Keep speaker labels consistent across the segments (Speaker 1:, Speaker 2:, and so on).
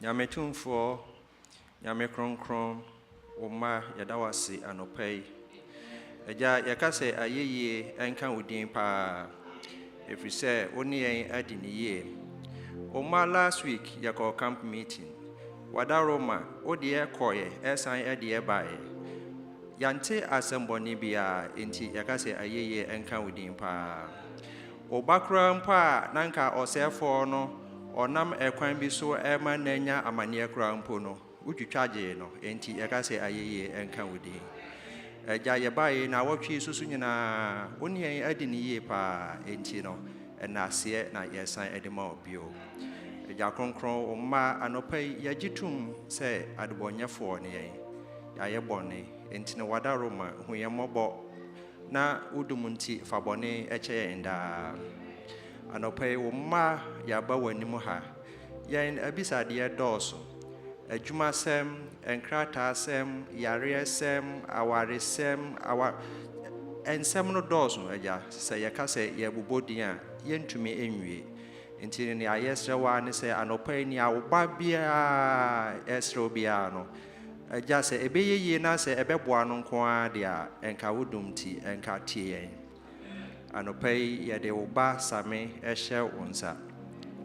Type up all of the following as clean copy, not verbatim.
Speaker 1: Yametumfo, Yamekron, Oma Yadawasi, Anopay. Eja yakase ayeye enka udin pa. If we say only adding a year. Oma last week yako camp meeting. Wada Roma, o dear koye, esan edia bae. Yante asemboni bia inti yakase ayeye enka udin pa. Obakra mpa nanka osefo no onam ekwan bi so ema nanya amane kra mpo no utwitwaje no enti yakase ayeye enka udin. Eja yebae na wotwe susu nyina oni adi ne yie pa enti no na se na yesan edema obio. Eja kronkron omma anopai yagitum se adebonyefo ne yen yaye bone enti ne wada Roma huyemobo na udumunti fabone eche nda anopai omma yaba wanimu ha yen abisade doso adwumasem enkratasem yaresem awaresem ensem no doso eja se yakase yebobodin a yentumi enwie enti ne ayesrewa ne se anopai ni awoba bia esre bia no eja se ebeyeye na se ebeboa no nko a dia enka wodumti enka tie anopai yede oba same ehye wonsa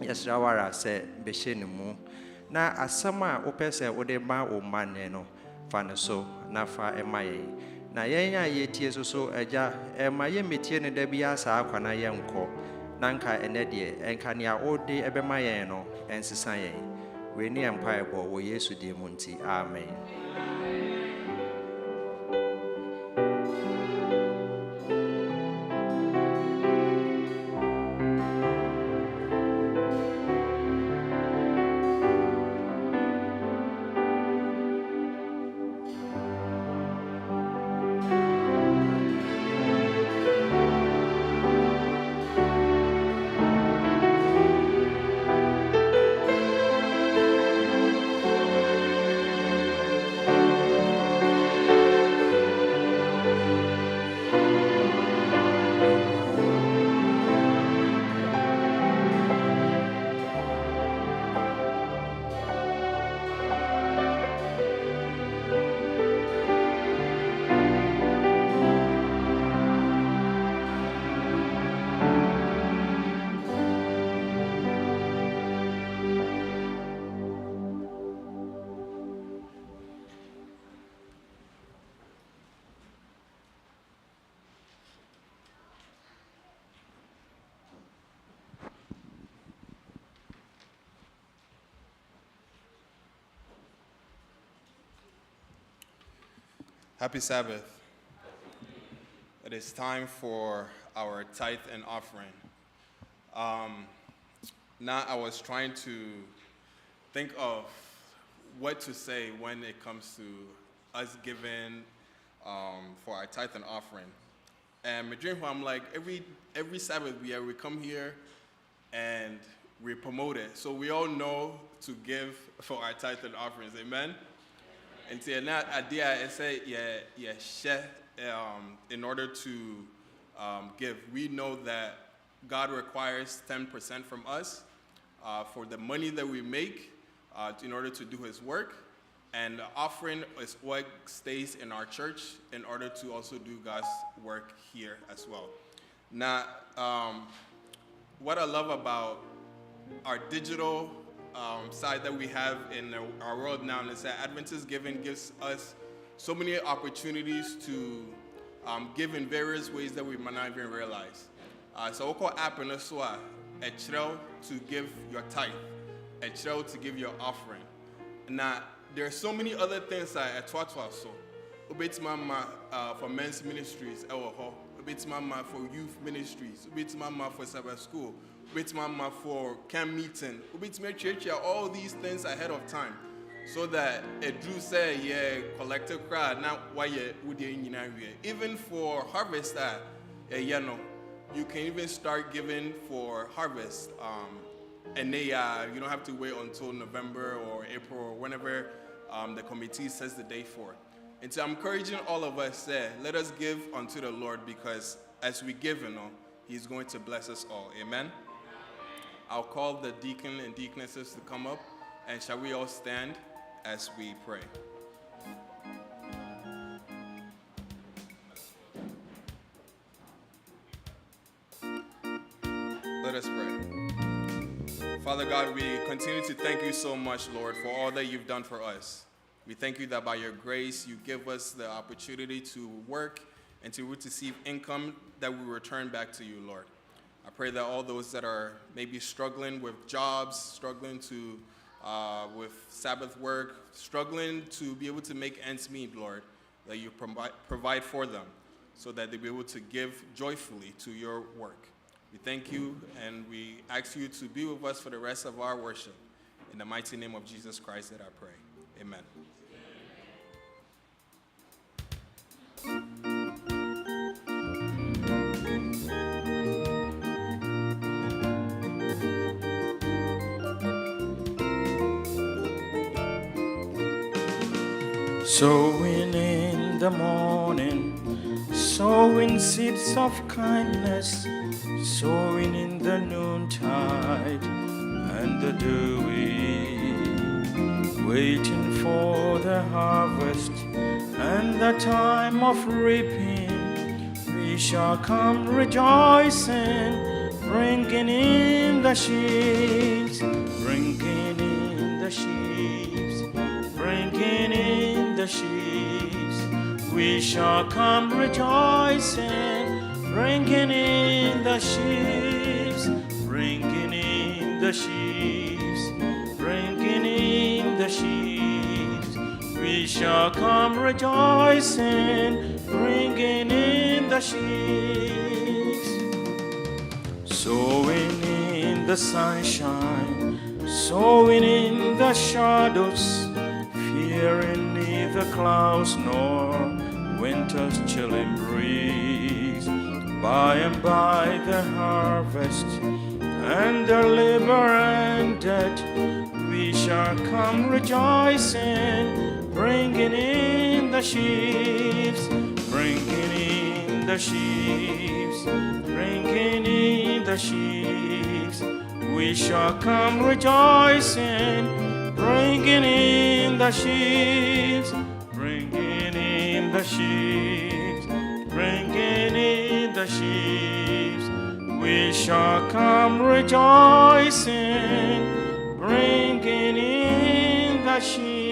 Speaker 1: yesrawara se behye ne mu na asama opese ode ma o manne no fa ne so na fa emaye na yen ya yetie so eja emaye metie ne da bia sa akwana yenko nanka enede enka ne a ode ebema yen no ensesa yen we ni empire bo wo Yesu de munti amen.
Speaker 2: Happy Sabbath. It is time for our tithe and offering. Now I was trying to think of what to say when it comes to us giving for our tithe and offering. And my dream, I'm like, every Sabbath we come here and we promote it. So we all know to give for our tithe and offerings. Amen? And so that idea, I say, share in order to give. We know that God requires 10% from us for the money that we make in order to do His work, and the offering is what stays in our church in order to also do God's work here as well. Now, what I love about our digital side that we have in our world now is that Adventist giving gives us so many opportunities to give in various ways that we might not even realize. So we call app in a trail to give your tithe, a trail to give your offering. Now there are so many other things that at Twatwa so ubet mama for men's ministries, ubet mama for youth ministries, ubet mama for Sabbath school, ubet mama for camp meeting, ubet me church, all these things ahead of time, so that a Drew say collective crowd now why would even for harvest that you can even start giving for harvest, and they you don't have to wait until November or April or whenever the committee sets the day for. And so I'm encouraging all of us, let us give unto the Lord, because as we give, He's going to bless us all. Amen. I'll call the deacon and deaconesses to come up And shall we all stand as we pray? Let us pray. Father God, we continue to thank you so much, Lord, for all that you've done for us. We thank you that by your grace, you give us the opportunity to work and to receive income that we return back to you, Lord. I pray that all those that are maybe struggling with jobs, struggling to with Sabbath work, struggling to be able to make ends meet, Lord, that you provide for them so that they'll be able to give joyfully to your work. We thank you and we ask you to be with us for the rest of our worship. In the mighty name of Jesus Christ that I pray. Amen.
Speaker 1: Sowing in the morning, sowing seeds of kindness, sowing in the noontide and the dewy, waiting for the harvest and the time of reaping. We shall come rejoicing, bringing in the sheaves, bringing in the sheaves, bringing in the sheaves. We shall come rejoicing, bringing in the sheaves, bringing in the sheaves, bringing in the sheaves. We shall come rejoicing, bringing in the sheaves. Sowing in the sunshine, sowing in the shadows, fearing neither clouds nor winter's chilling breeze. By and by the harvest and the labor ended, we shall come rejoicing, bringing in the sheaves, bringing in the sheaves, bringing in the sheaves. We shall come rejoicing, bringing in the sheaves, bringing in the sheaves, bringing in the sheaves. We shall come rejoicing, bringing in the sheaves.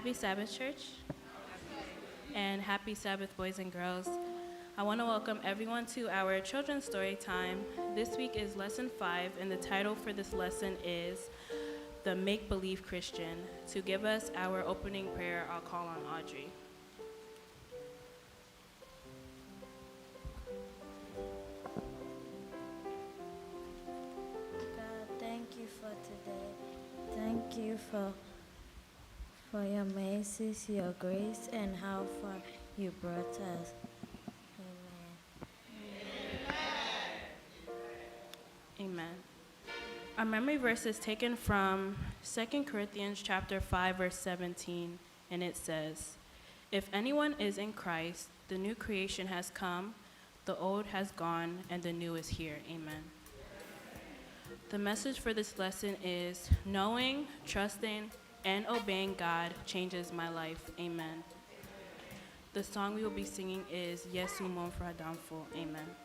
Speaker 3: Happy Sabbath, church, and happy Sabbath, boys and girls. I want to welcome everyone to our children's story time. This week is lesson 5, and the title for this lesson is The Make-Believe Christian. To give us our opening prayer, I'll call on Audrey.
Speaker 4: God, thank you for today. Thank you for your mercies, your grace, and how far you brought us. Amen.
Speaker 3: Amen. Our memory verse is taken from 2 Corinthians chapter 5, verse 17, and it says, "If anyone is in Christ, the new creation has come, the old has gone, and the new is here." Amen. The message for this lesson is, knowing, trusting, and obeying God changes my life. Amen. The song we will be singing is Yesu Momfra Damfo. Amen.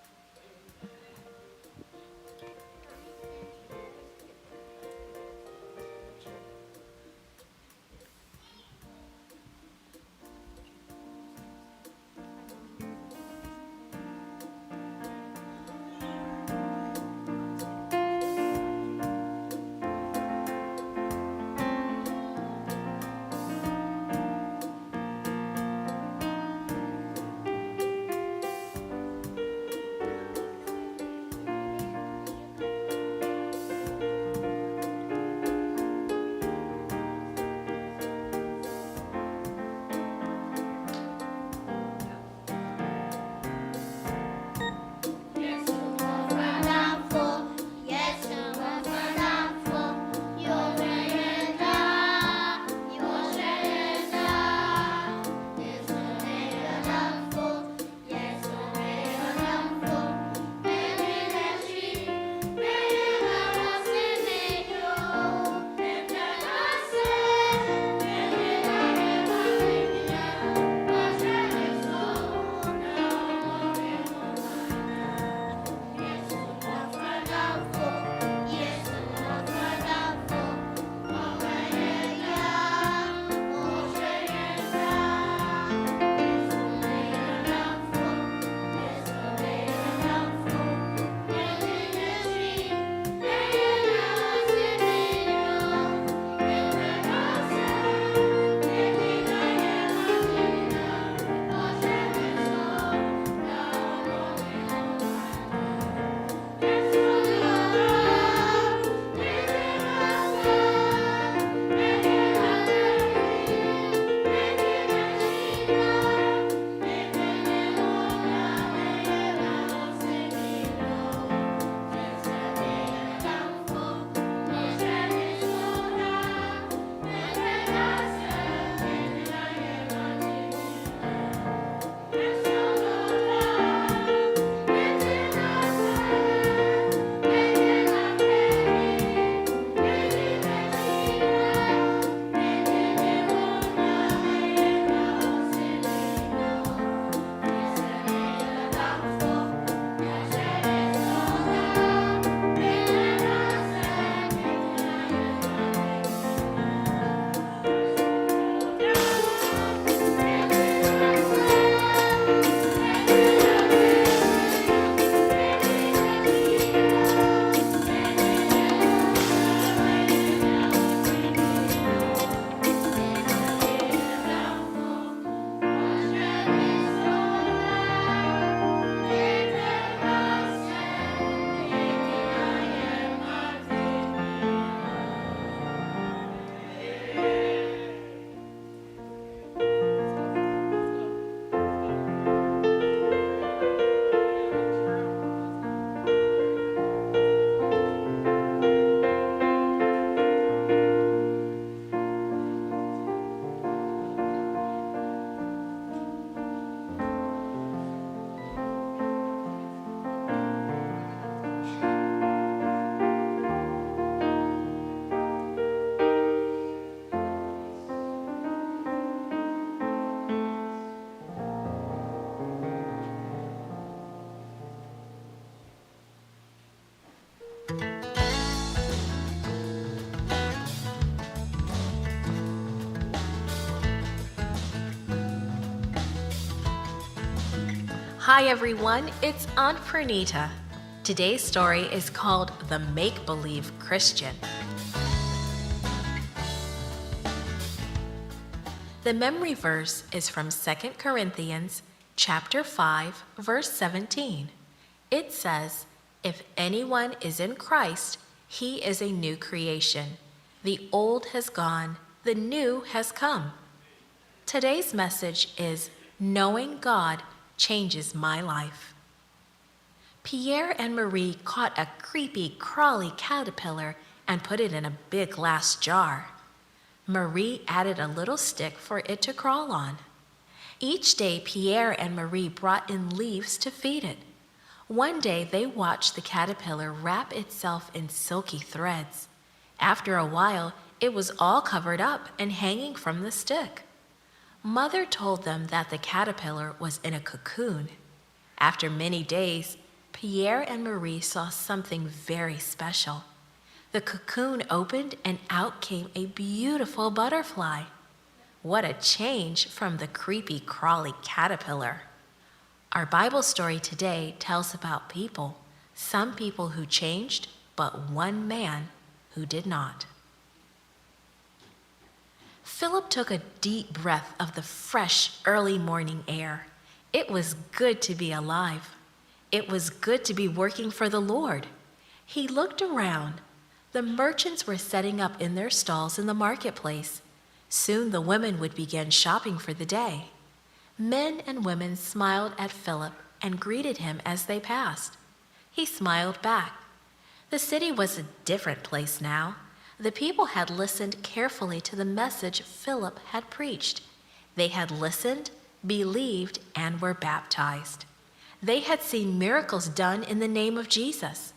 Speaker 5: Hi everyone, it's Aunt Pernita. Today's story is called The Make-Believe Christian. The memory verse is from 2 Corinthians chapter 5, verse 17. It says, "If anyone is in Christ, he is a new creation. The old has gone, the new has come." Today's message is Knowing God Changes My Life. Pierre and Marie caught a creepy, crawly caterpillar and put it in a big glass jar. Marie added a little stick for it to crawl on. Each day, Pierre and Marie brought in leaves to feed it. One day, they watched the caterpillar wrap itself in silky threads. After a while, it was all covered up and hanging from the stick. Mother told them that the caterpillar was in a cocoon. After many days, Pierre and Marie saw something very special. The cocoon opened and out came a beautiful butterfly. What a change from the creepy, crawly caterpillar. Our Bible story today tells about people, some people who changed, but one man who did not. Philip took a deep breath of the fresh, early morning air. It was good to be alive. It was good to be working for the Lord. He looked around. The merchants were setting up in their stalls in the marketplace. Soon the women would begin shopping for the day. Men and women smiled at Philip and greeted him as they passed. He smiled back. The city was a different place now. The people had listened carefully to the message Philip had preached. They had listened, believed, and were baptized. They had seen miracles done in the name of Jesus.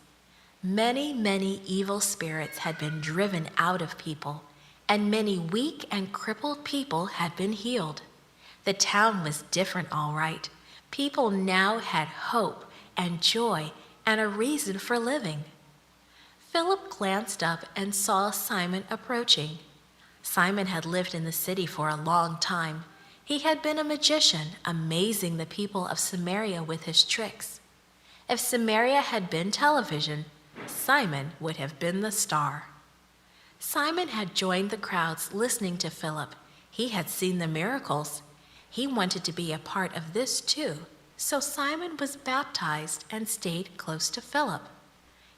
Speaker 5: Many, many evil spirits had been driven out of people, and many weak and crippled people had been healed. The town was different, all right. People now had hope and joy and a reason for living. Philip glanced up and saw Simon approaching. Simon had lived in the city for a long time. He had been a magician, amazing the people of Samaria with his tricks. If Samaria had been television, Simon would have been the star. Simon had joined the crowds listening to Philip. He had seen the miracles. He wanted to be a part of this too, so Simon was baptized and stayed close to Philip.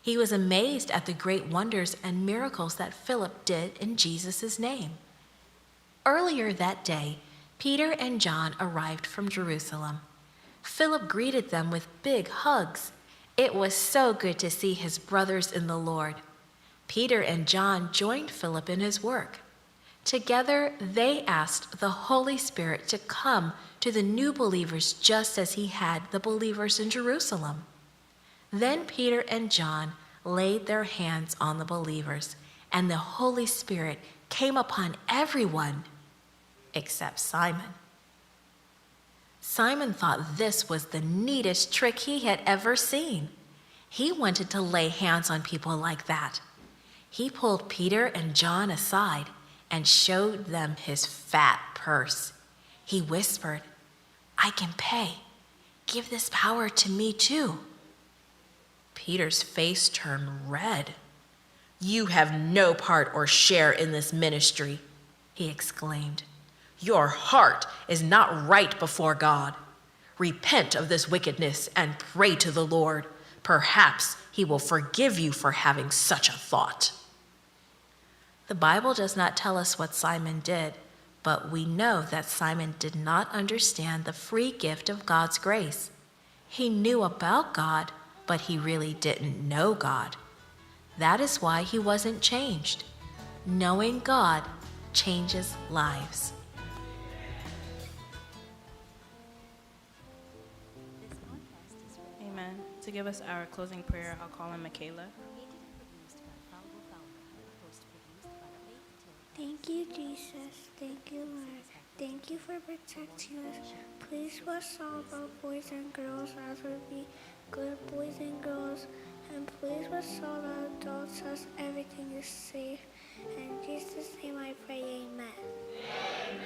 Speaker 5: He was amazed at the great wonders and miracles that Philip did in Jesus' name. Earlier that day, Peter and John arrived from Jerusalem. Philip greeted them with big hugs. It was so good to see his brothers in the Lord. Peter and John joined Philip in his work. Together, they asked the Holy Spirit to come to the new believers just as he had the believers in Jerusalem. Then Peter and John laid their hands on the believers, and the Holy Spirit came upon everyone except Simon. Simon thought this was the neatest trick he had ever seen. He wanted to lay hands on people like that. He pulled Peter and John aside and showed them his fat purse. He whispered, "I can pay. Give this power to me too." Peter's face turned red. "You have no part or share in this ministry," he exclaimed. "Your heart is not right before God. Repent of this wickedness and pray to the Lord. Perhaps he will forgive you for having such a thought." The Bible does not tell us what Simon did, but we know that Simon did not understand the free gift of God's grace. He knew about God, but he really didn't know God. That is why he wasn't changed. Knowing God changes lives.
Speaker 3: Amen. To give us our closing prayer, I'll call on Michaela.
Speaker 6: Thank you, Jesus. Thank you, Lord. Thank you for protecting us. Please bless all of our boys and girls as we be good boys and girls. And please bless all the adults as everything is safe. In Jesus' name I pray, amen. Amen.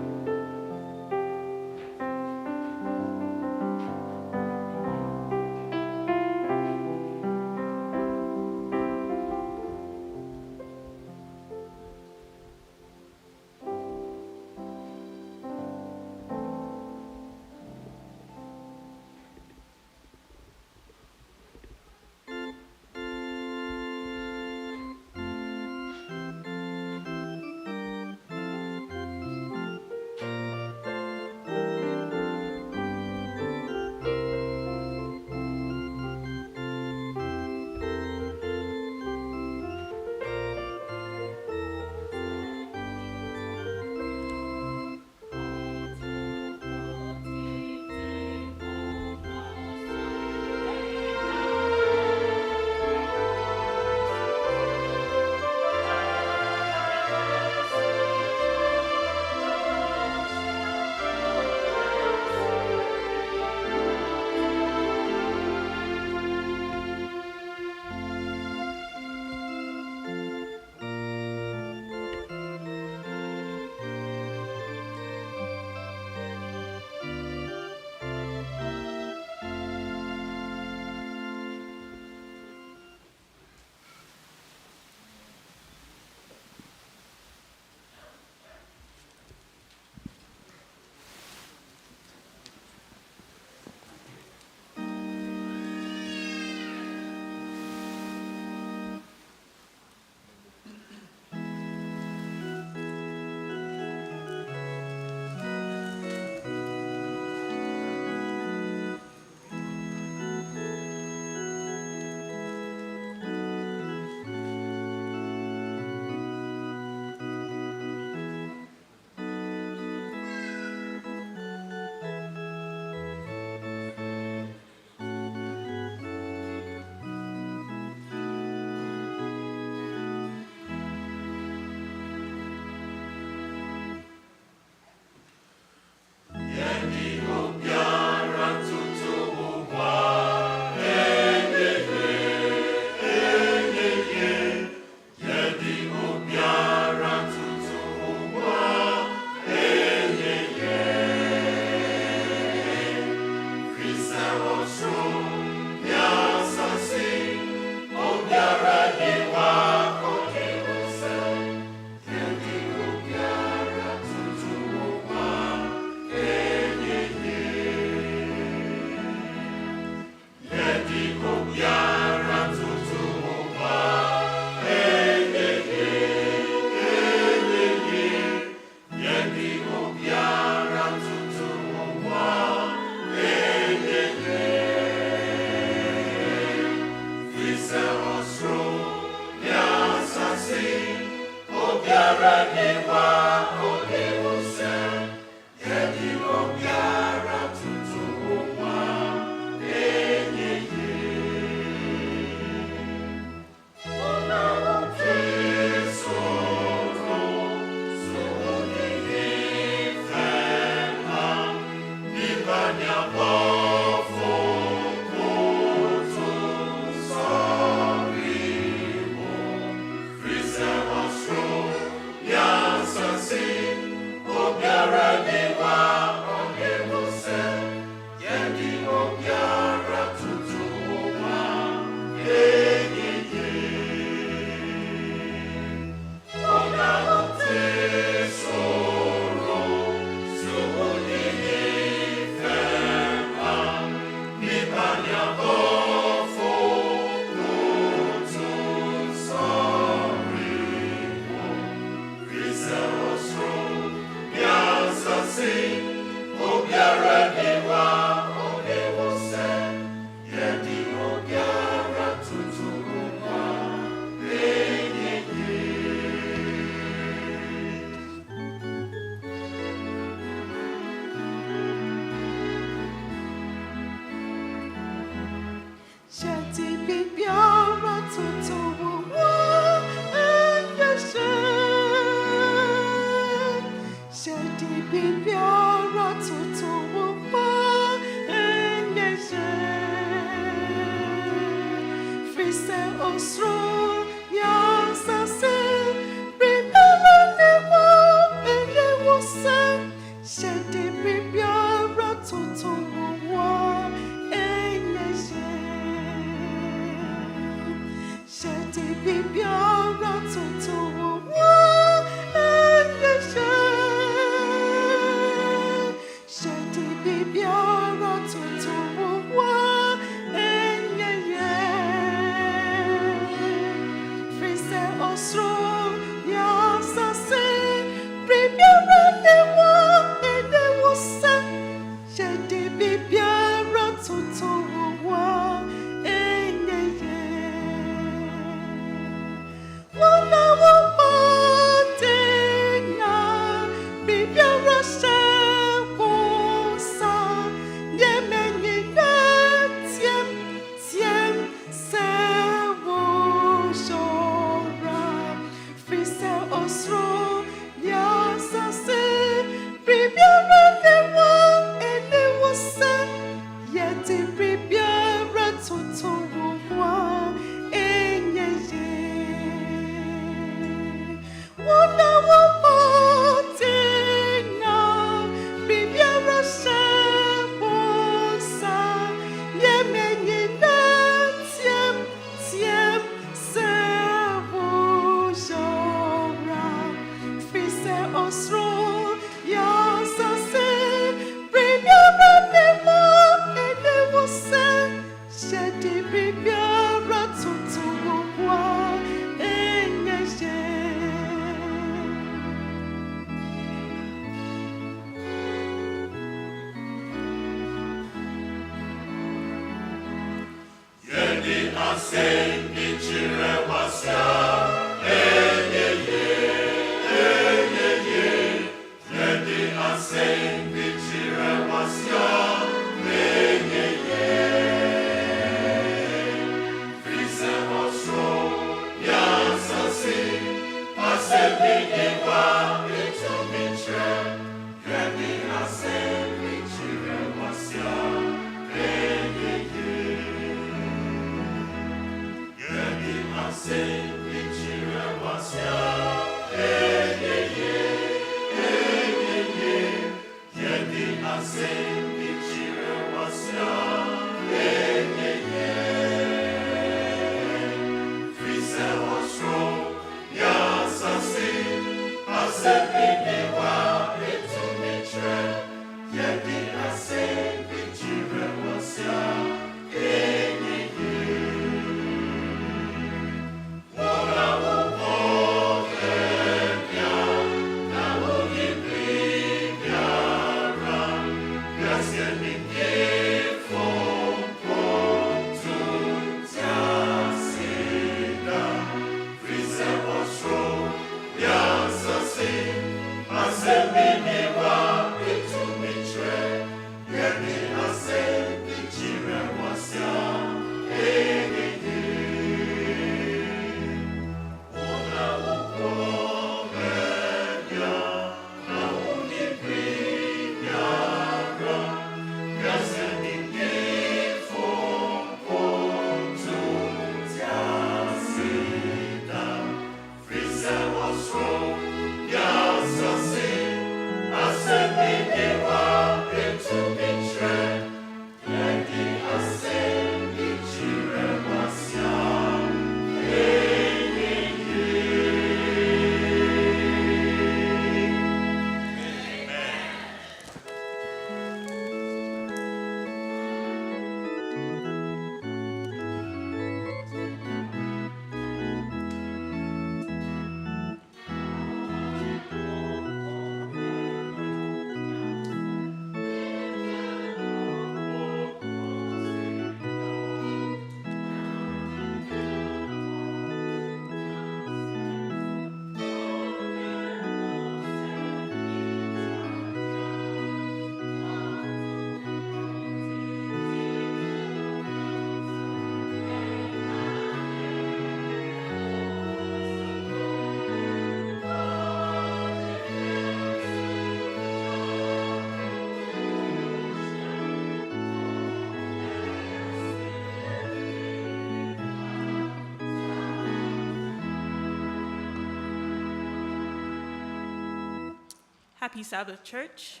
Speaker 7: Happy Sabbath, church.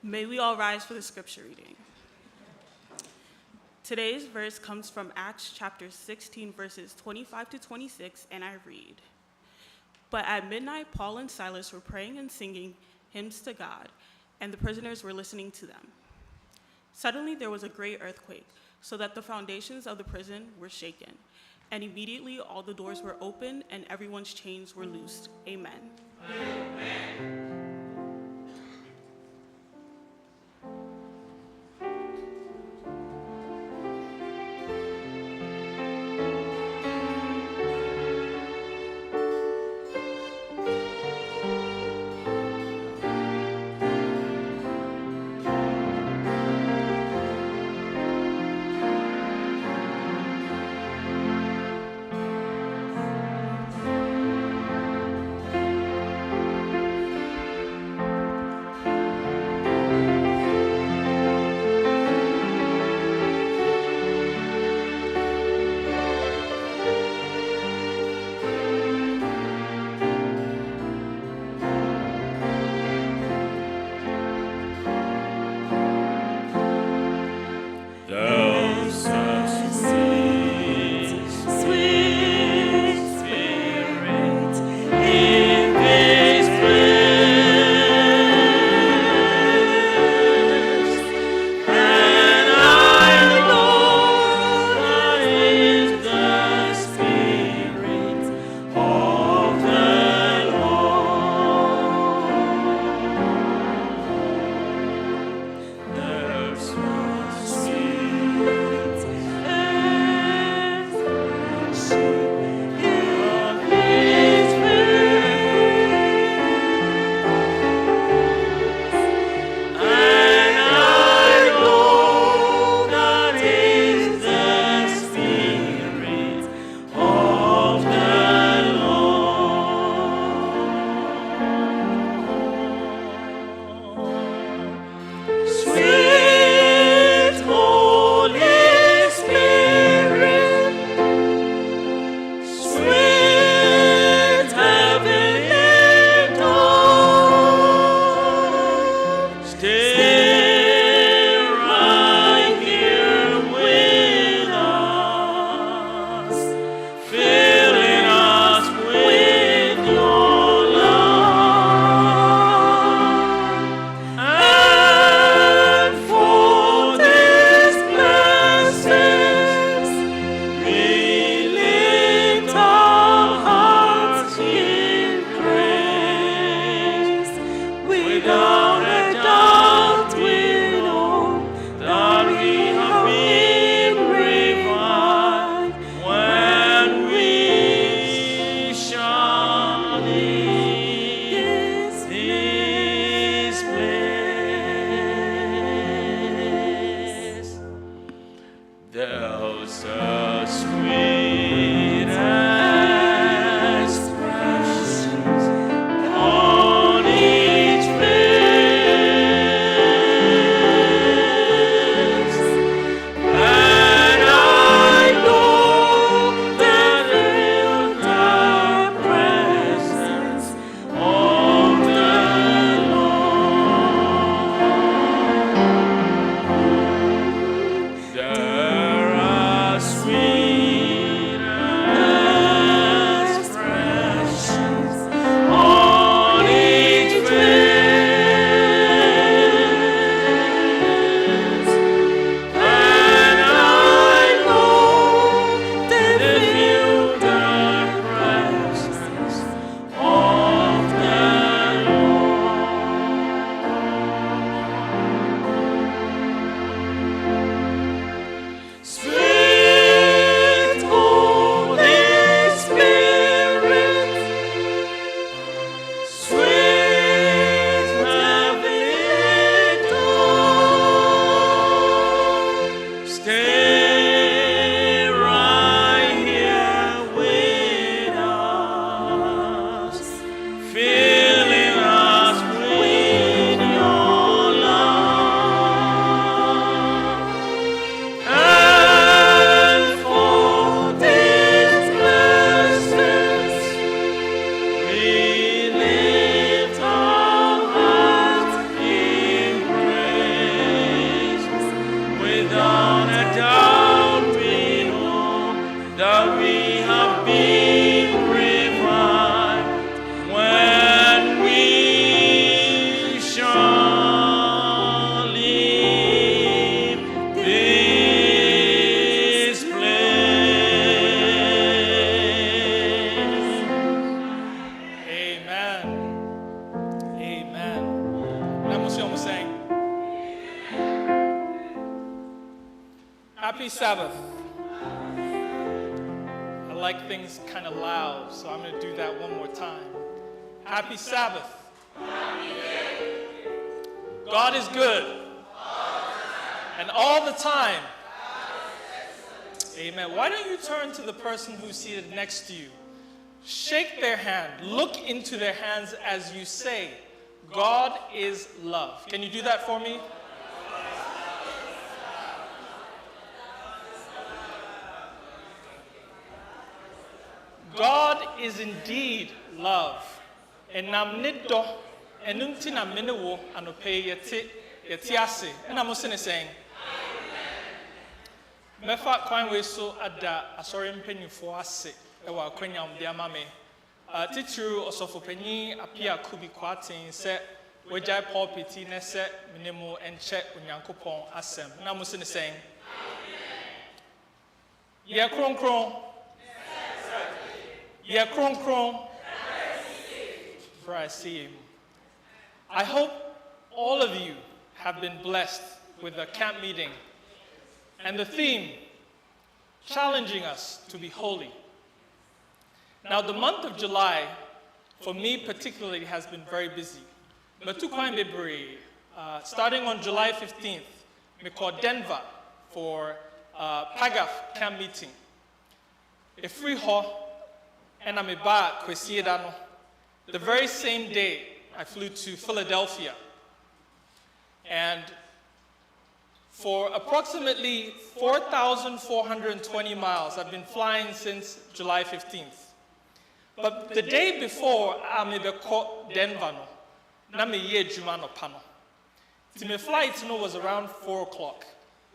Speaker 7: May we all rise for the scripture reading. Today's verse comes from Acts chapter 16, verses 25 to 26, and I read, "But at midnight, Paul and Silas were praying and singing hymns to God, and the prisoners were listening to them. Suddenly there was a great earthquake, so that the foundations of the prison were shaken, and immediately all the doors were opened and everyone's chains were loosed." Amen.
Speaker 8: Happy Sabbath. I like things kind of loud, so I'm going to do that one more time. Happy Sabbath. God is good. And all the time. Amen. Why don't you turn to the person who's seated next to you? Shake their hand. Look into their hands as you say, God is love. Can you do that for me? God is indeed love. And namnido enunti na menewo anope yeti ase. And I'm also saying, mefa kwanwe so ada asori mpanyufo ase ewa kwanya mde amame. Titiru osofopanyi apia kubi kwatin se wejai pulpiti ne se minemu enche onyankopon asem. And I'm also saying, ye kron kron. Yeah, kron kron. Before I see you. I hope all of you have been blessed with the camp meeting and the theme, challenging us to be holy. Now, the month of July, for me particularly, has been very busy. Starting on July 15th, we called Denver for PAGAF camp meeting. A free hall. And I'm back the very same day I flew to Philadelphia. And for approximately 4,420 miles, I've been flying since July 15th. But the day before, I'm in Denver. Na me ye juma no pano. My flight was around 4 o'clock.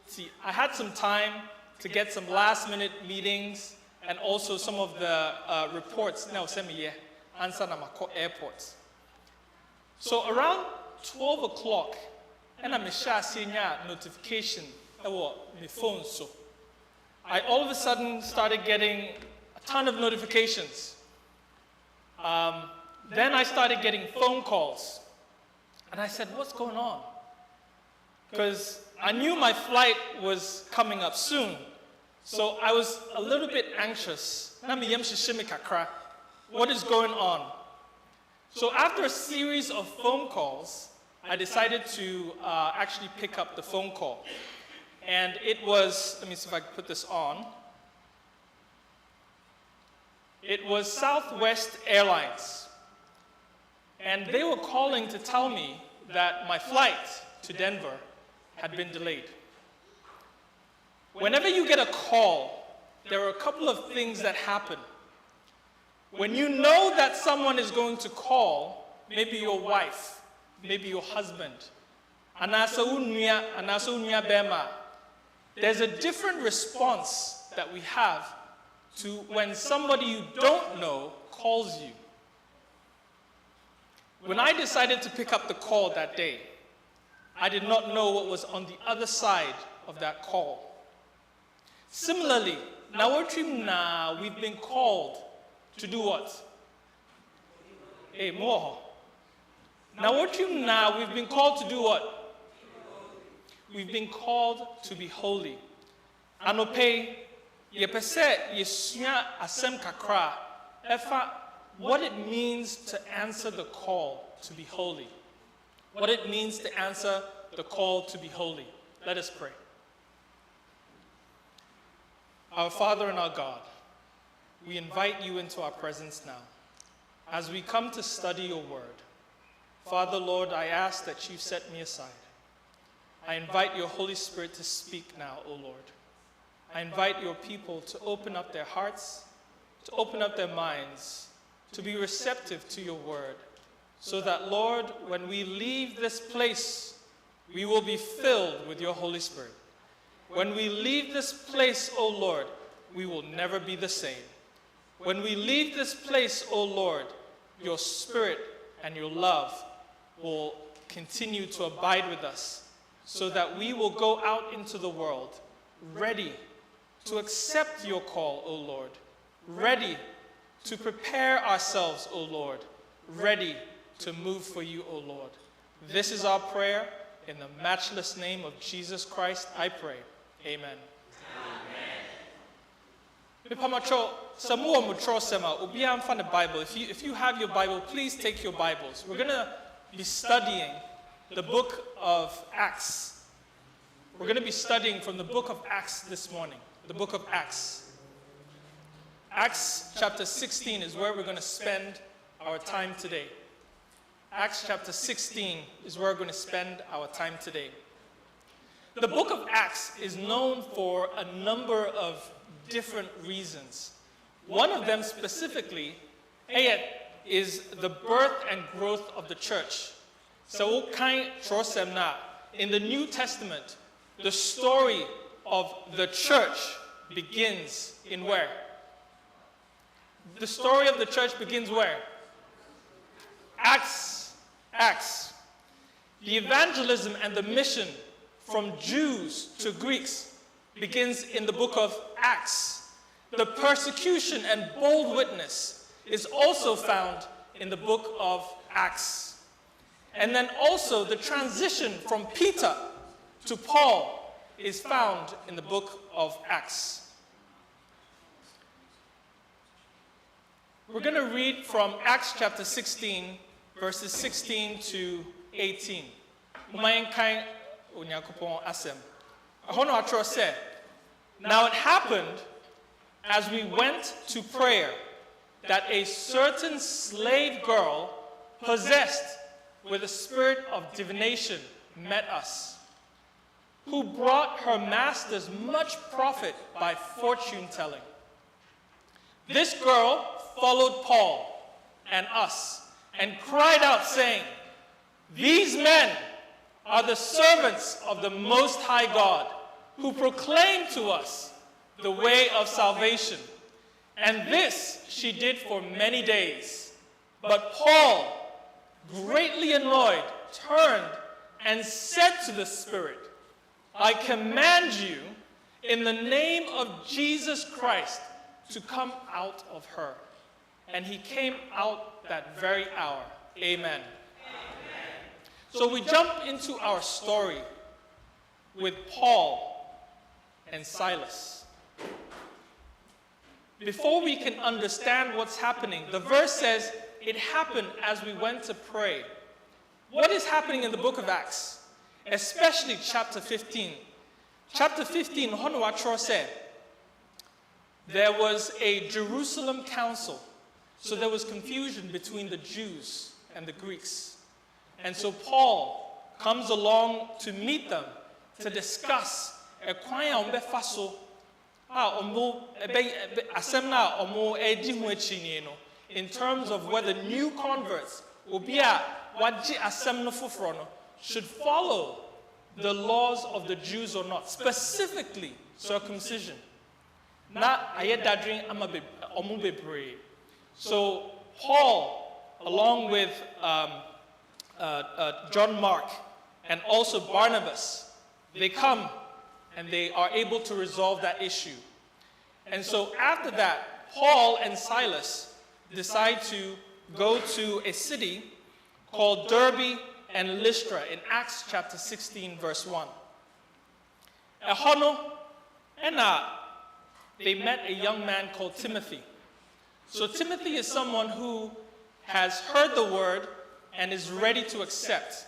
Speaker 8: See, I had some time to get some last-minute meetings and also some of the reports now send me answer Nimako airport. So around 12 o'clock, and I'm seeing notification on my phone. So I all of a sudden started getting a ton of notifications. Then I started getting phone calls. And I said, what's going on? Because I knew my flight was coming up soon. So I was a little bit anxious. What is going on? So after a series of phone calls, I decided to actually pick up the phone call. And it was, let me see if I can put this on. It was Southwest Airlines. And they were calling to tell me that my flight to Denver had been delayed. Whenever you get a call, there are a couple of things that happen. When you know that someone is going to call, maybe your wife, maybe your husband, there's a different response that we have to when somebody you don't know calls you. When I decided to pick up the call that day, I did not know what was on the other side of that call. Similarly, now we've been called to do what? Hey, more. Now we've been called to do what? We've been called to be holy. Anope, yepese yesua asem kakra, efa what it means to answer the call to be holy. What it means to answer the call to be holy. Let us pray. Our Father and our God, we invite you into our presence now. As we come to study your word, Father, Lord, I ask that you set me aside. I invite your Holy Spirit to speak now, O Lord. I invite your people to open up their hearts, to open up their minds, to be receptive to your word, so that, Lord, when we leave this place, we will be filled with your Holy Spirit. When we leave this place, O Lord, we will never be the same. When we leave this place, O Lord, your spirit and your love will continue to abide with us, so that we will go out into the world ready to accept your call, O Lord, ready to prepare ourselves, O Lord, ready to move for you, O Lord. This is our prayer. In the matchless name of Jesus Christ, I pray. Amen. Mipamacho, Samuel Mutro Sema, Ubiam fan the Bible. If you have your Bible, please take your Bibles. We're going to be studying the book of Acts. We're going to be studying from the book of Acts this morning. The book of Acts. Acts chapter 16 is where we're going to spend our time today. Acts chapter 16 is where we're going to spend our time today. The book of Acts is known for a number of different reasons. One of them specifically is the birth and growth of the church. So in the New Testament, the story of the church begins in where? The story of the church begins where? Acts. The evangelism and the mission from Jews to Greeks begins in the book of Acts. The persecution and bold witness is also found in the book of Acts. And then also the transition from Peter to Paul is found in the book of Acts. We're going to read from Acts chapter 16, verses 16 to 18. Now it happened as we went to prayer that a certain slave girl possessed with a spirit of divination met us, who brought her masters much profit by fortune telling. This girl followed Paul and us and cried out, saying, "These men are the servants of the Most High God, who proclaim to us the way of salvation." And this she did for many days. But Paul, greatly annoyed, turned and said to the Spirit, "I command you in the name of Jesus Christ to come out of her." And he came out that very hour. Amen. So we jump into our story with Paul and Silas. Before we can understand what's happening, the verse says, it happened as we went to pray. What is happening in the book of Acts? Especially chapter 15. Chapter 15, Honuachor said, there was a Jerusalem council. So there was confusion between the Jews and the Greeks. And so Paul comes along to meet them to discuss in terms of whether new converts should follow the laws of the Jews or not, specifically circumcision. So Paul, along with John Mark and also Barnabas, they come and they are able to resolve that issue. And so after that, Paul and Silas decide to go to a city called Derbe and Lystra in Acts chapter 16, verse 1. They met a young man called Timothy. So Timothy is someone who has heard the word and is ready to accept.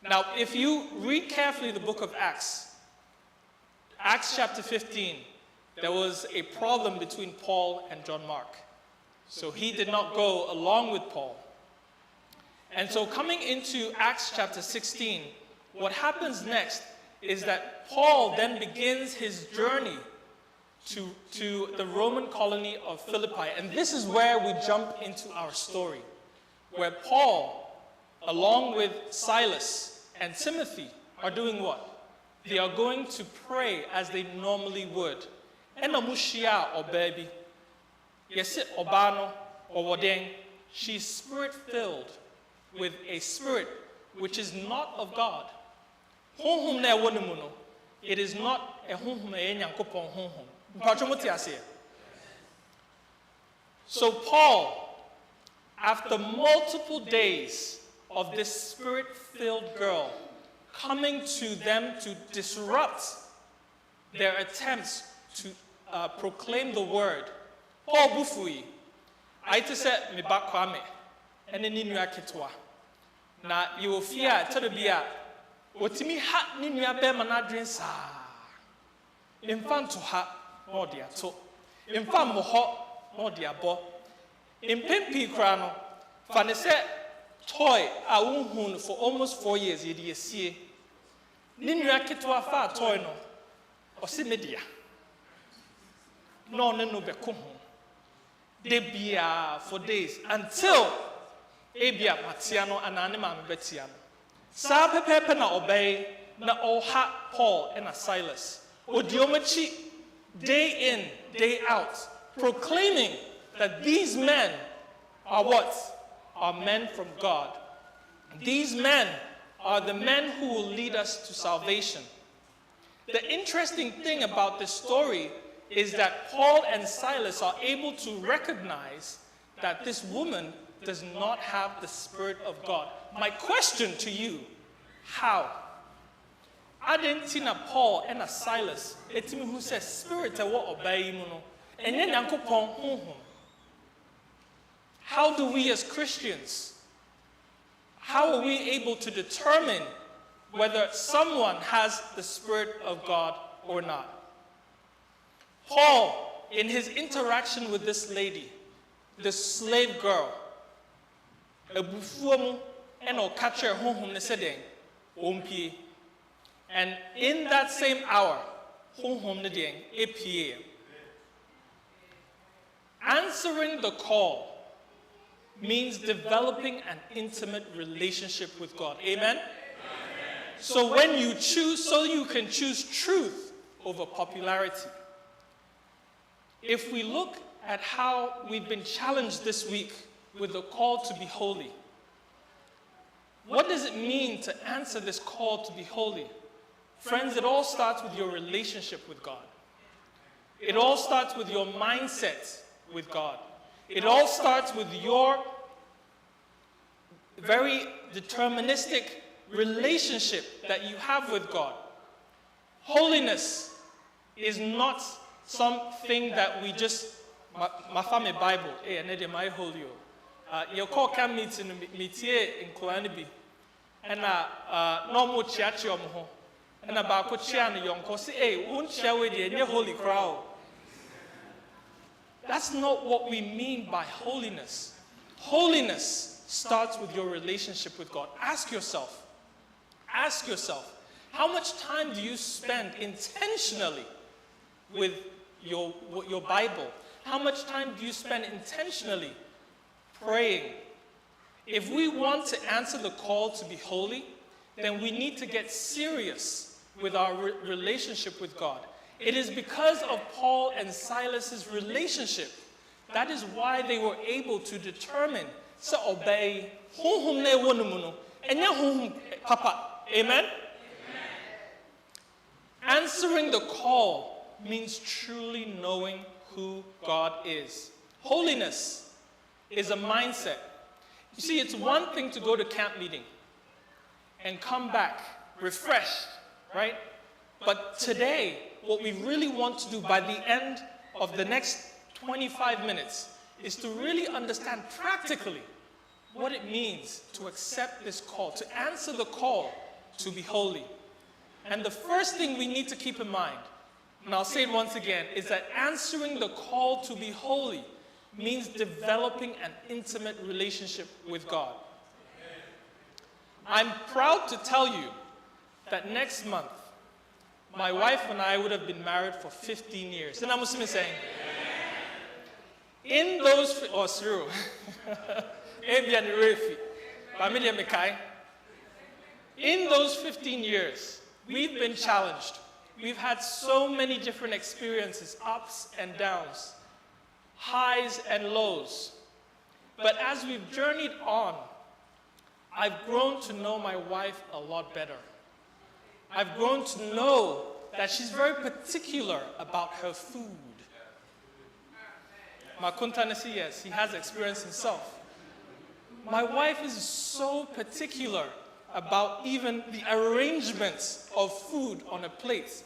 Speaker 8: Now, if you read carefully the book of Acts, Acts chapter 15, there was a problem between Paul and John Mark. So he did not go along with Paul. And so coming into Acts chapter 16, what happens next is that Paul then begins his journey to the Roman colony of Philippi. And this is where we jump into our story, where Paul, along with Silas and Timothy, are doing what? They are going to pray as they normally would. Enamushia or baby. Yes, Obano or Wadeng. She's spirit-filled with a spirit which is not of God. It is not a So Paul, after multiple days of this spirit-filled girl coming to them to disrupt their attempts to proclaim the word. Paul Bufui, I to say me back kwame, and then in your kitwa. Na you will fear to the beer. What me hat in your bemanadrin sa. Infant to hat, more dear to. Infant mo hot, more dear bo. In Pimpi Crano, Fanese toy a wound for almost 4 years, ye see. Ninja kitwa fa toy no, or si media. No, no, be come home. They be for days until Abia Matiano and Anima Betiano. Sa pepe na obey na oha Paul and Silas. Odiomachi day in, day out, proclaiming that these men are what? Are men from God. These men are the men who will lead us to salvation. The interesting thing about this story is that Paul and Silas are able to recognize that this woman does not have the Spirit of God. My question to you, how? I didn't see Paul and Silas, it's me who says Spirit obey you, and then Uncle Paul. How do we as Christians, how are we able to determine whether someone has the Spirit of God or not? Paul, in his interaction with this lady, the slave girl, and in that same hour, answering the call means developing an intimate relationship with God. Amen? So when you choose, so you can choose truth over popularity. If we look at how we've been challenged this week with the call to be holy, what does it mean to answer this call to be holy? Friends, it all starts with your relationship with God. It all starts with your mindset with God. It all starts with your very deterministic relationship that you have with God. Holiness is not something that we just, my family Bible, and then my holy. You call can meet in Koanibi, and normal chiachi and about Kochian young Kosi, eh, won't share with you, holy crowd. That's not what we mean by holiness. Holiness starts with your relationship with God. Ask yourself, how much time do you spend intentionally with your Bible? How much time do you spend intentionally praying? If we want to answer the call to be holy, then we need to get serious with our relationship with God. It is because of Paul and Silas's relationship. That is why they were able to determine to obey. Papa. Amen? Answering the call means truly knowing who God is. Holiness is a mindset. You see, it's one thing to go to camp meeting and come back refreshed, right? But today, what we really want to do by the end of the next 25 minutes is to really understand practically what it means to accept this call, to answer the call to be holy. And the first thing we need to keep in mind, and I'll say it once again, is that answering the call to be holy means developing an intimate relationship with God. I'm proud to tell you that next month, my wife and I would have been married for 15 years. And I'm Muslim saying, in those, through, in those 15 years, we've been challenged. We've had so many different experiences, ups and downs, highs and lows. But as we've journeyed on, I've grown to know my wife a lot better. I've grown to know that she's very particular about her food. Makuntanesi, yes, he has experience himself. My wife is so particular about even the arrangements of food on a plate.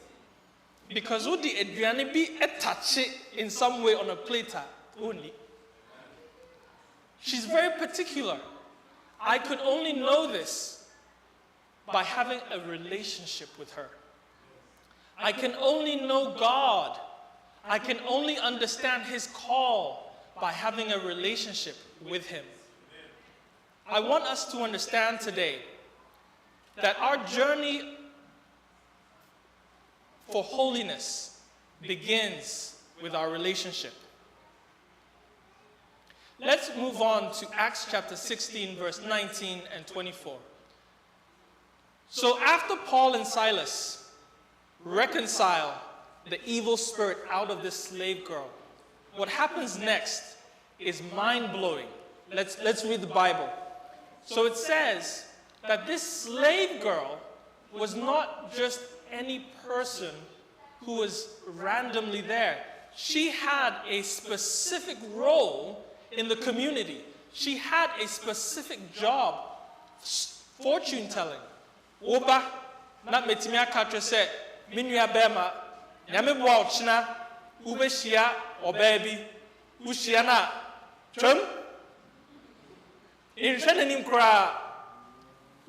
Speaker 8: Because would the aduane be attached in some way on a plate only? She's very particular. I could only know this by having a relationship with her. I can only know God. I can only understand his call by having a relationship with him. I want us to understand today that our journey for holiness begins with our relationship. Let's move on to Acts chapter 16, verse 19 and 24. So after Paul and Silas reconcile the evil spirit out of this slave girl, what happens next is mind-blowing. Let's read the Bible. So it says that this slave girl was not just any person who was randomly there. She had a specific role in the community. She had a specific job, fortune telling. Oba, na metimia katre se, minua bema, nyame boa ochina, ubeshia obabi, ushia na, chum, inhwene nim kra,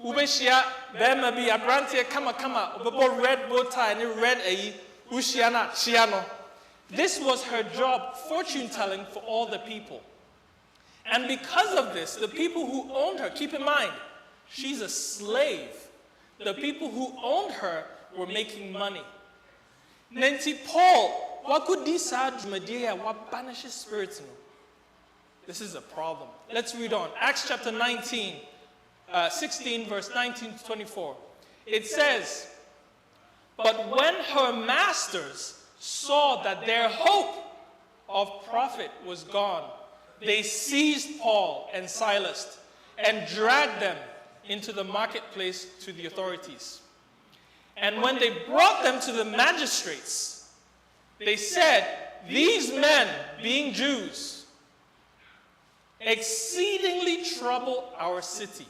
Speaker 8: ubeshia bema bi abrante kama obebo red bow tie and red ayi, ushia na chiano. This was her job, fortune telling for all the people. And because of this, the people who owned her, keep in mind, she's a slave. The people who owned her were making money. Nancy Paul, what could this media, what banishes spirits? This is a problem. Let's read on. Acts chapter 16, verse 19 to 24. It says, but when her masters saw that their hope of profit was gone, they seized Paul and Silas and dragged them into the marketplace to the authorities. And when they brought them to the magistrates, they said, these men, being Jews, exceedingly trouble our city,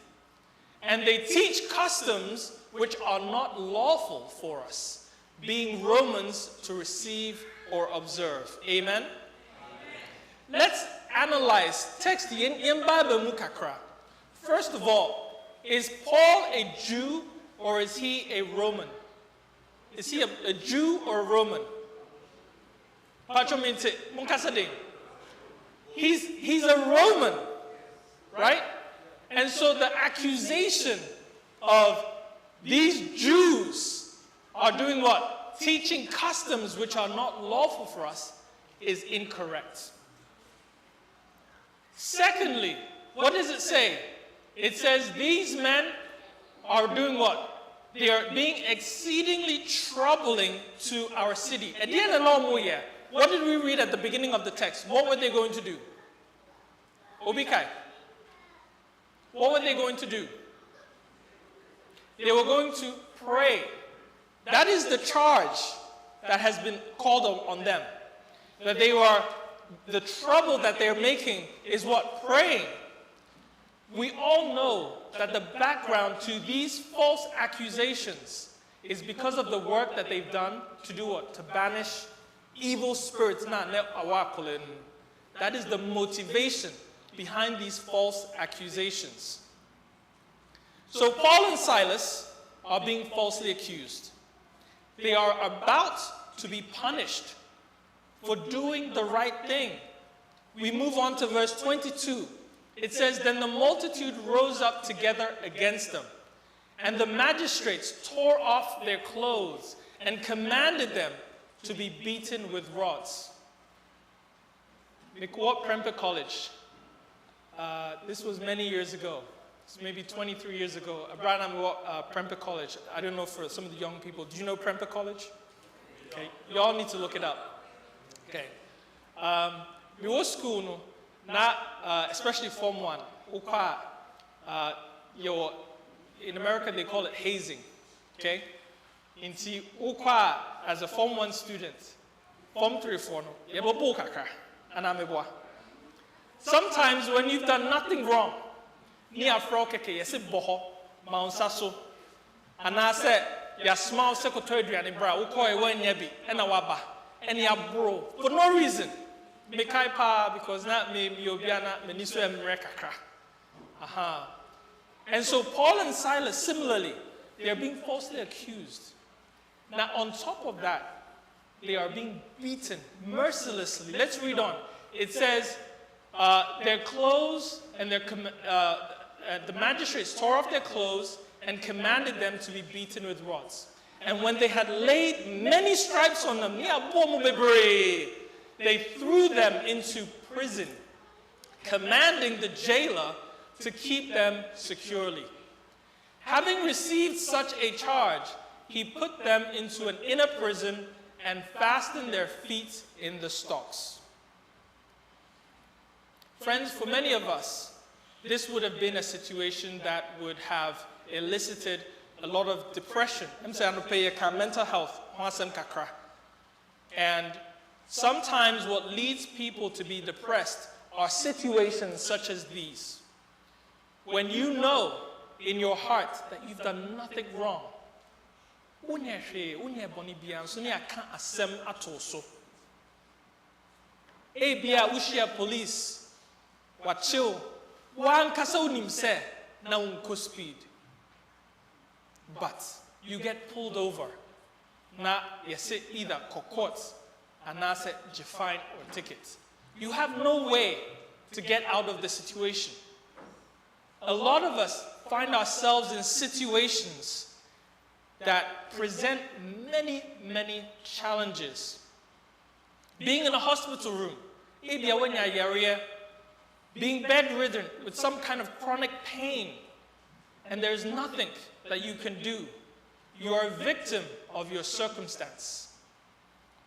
Speaker 8: and they teach customs which are not lawful for us, being Romans to receive or observe. Amen? Let's analyze text in Bible mukakra. First of all, is Paul a Jew or is he a Roman? Is he a Jew or a Roman? He's a Roman, right? And so the accusation of these Jews are doing what? Teaching customs which are not lawful for us is incorrect. Secondly, what does it say? It says these men are doing what? They are being exceedingly troubling to our city. What did we read at the beginning of the text? What were they going to do? Obikai. What were they going to do? They were going to pray. That is the charge that has been called on them. That they were, the trouble that they're making is what? Praying. We all know that the background to these false accusations is because of the work that they've done to do what? To banish evil spirits. That is the motivation behind these false accusations. So Paul and Silas are being falsely accused. They are about to be punished for doing the right thing. We move on to verse 22. It says, then the multitude rose up together against them, and the magistrates tore off their clothes and commanded them to be beaten with rods. Nimako Prempeh College. This was many years ago. It's maybe 23 years ago. Abraham Prempeh College. I don't know for some of the young people. Do you know Prempeh College? Okay. You all need to look it up. Okay. We were school, no? Especially Form 1. In America, they call it hazing. Okay? Inti ukwa as a Form 1 student, Form 3 for no. Sometimes when you've done nothing wrong, ni afro keke yesi boho maunsaso, and I said ya small secretary and bra wo call one yabi and na waba and ya bro for no reason. Me kai pa because not me obiana me niso emre kakra. Aha. And so Paul and Silas similarly, they are being falsely accused. Now on top of that, they are being beaten mercilessly. Let's read on. It says their clothes and the magistrates tore off their clothes and commanded them to be beaten with rods. And when they had laid many stripes on them, they threw them into prison, commanding the jailer to keep them securely. Having received such a charge, he put them into an inner prison and fastened their feet in the stocks. Friends, for many of us, this would have been a situation that would have elicited a lot of depression. I'm saying mental health. And sometimes what leads people to be depressed are situations such as these. When you know in your heart that you've done nothing wrong, police, chill, speed. But you get pulled over. Now you say either court and now say fine or ticket. You have no way to get out of the situation. A lot of us find ourselves in situations that present many, many challenges. Being in a hospital room, being bedridden with some kind of chronic pain, and there's nothing that you can do. You are a victim of your circumstance.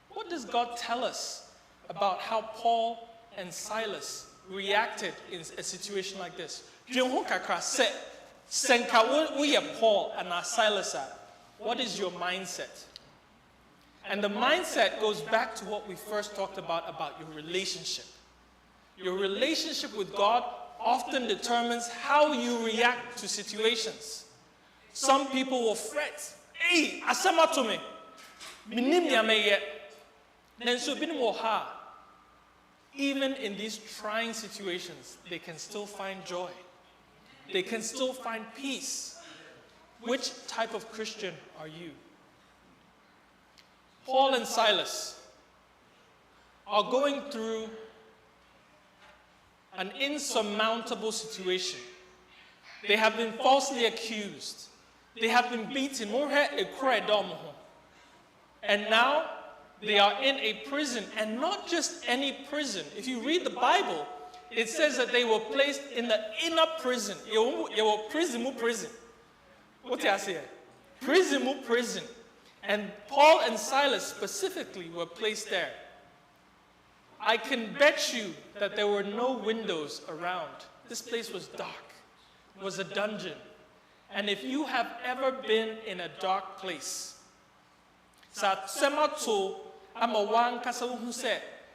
Speaker 8: What does God tell us about how Paul and Silas reacted in a situation like this? Paul and Silas, what is your mindset? And the mindset goes back to what we first talked about your relationship. Your relationship with God often determines how you react to situations. Some people will fret. Hey, asama to me. Even in these trying situations, they can still find joy. They can still find peace. Which type of Christian are you? Paul and Silas are going through an insurmountable situation. They have been falsely accused. They have been beaten. And now they are in a prison, and not just any prison. If you read the Bible, it says that they were placed in the inner prison. Prison. What did I say? Prison. And Paul and Silas specifically were placed there. I can bet you that there were no windows around. This place was dark. It was a dungeon. And if you have ever been in a dark place,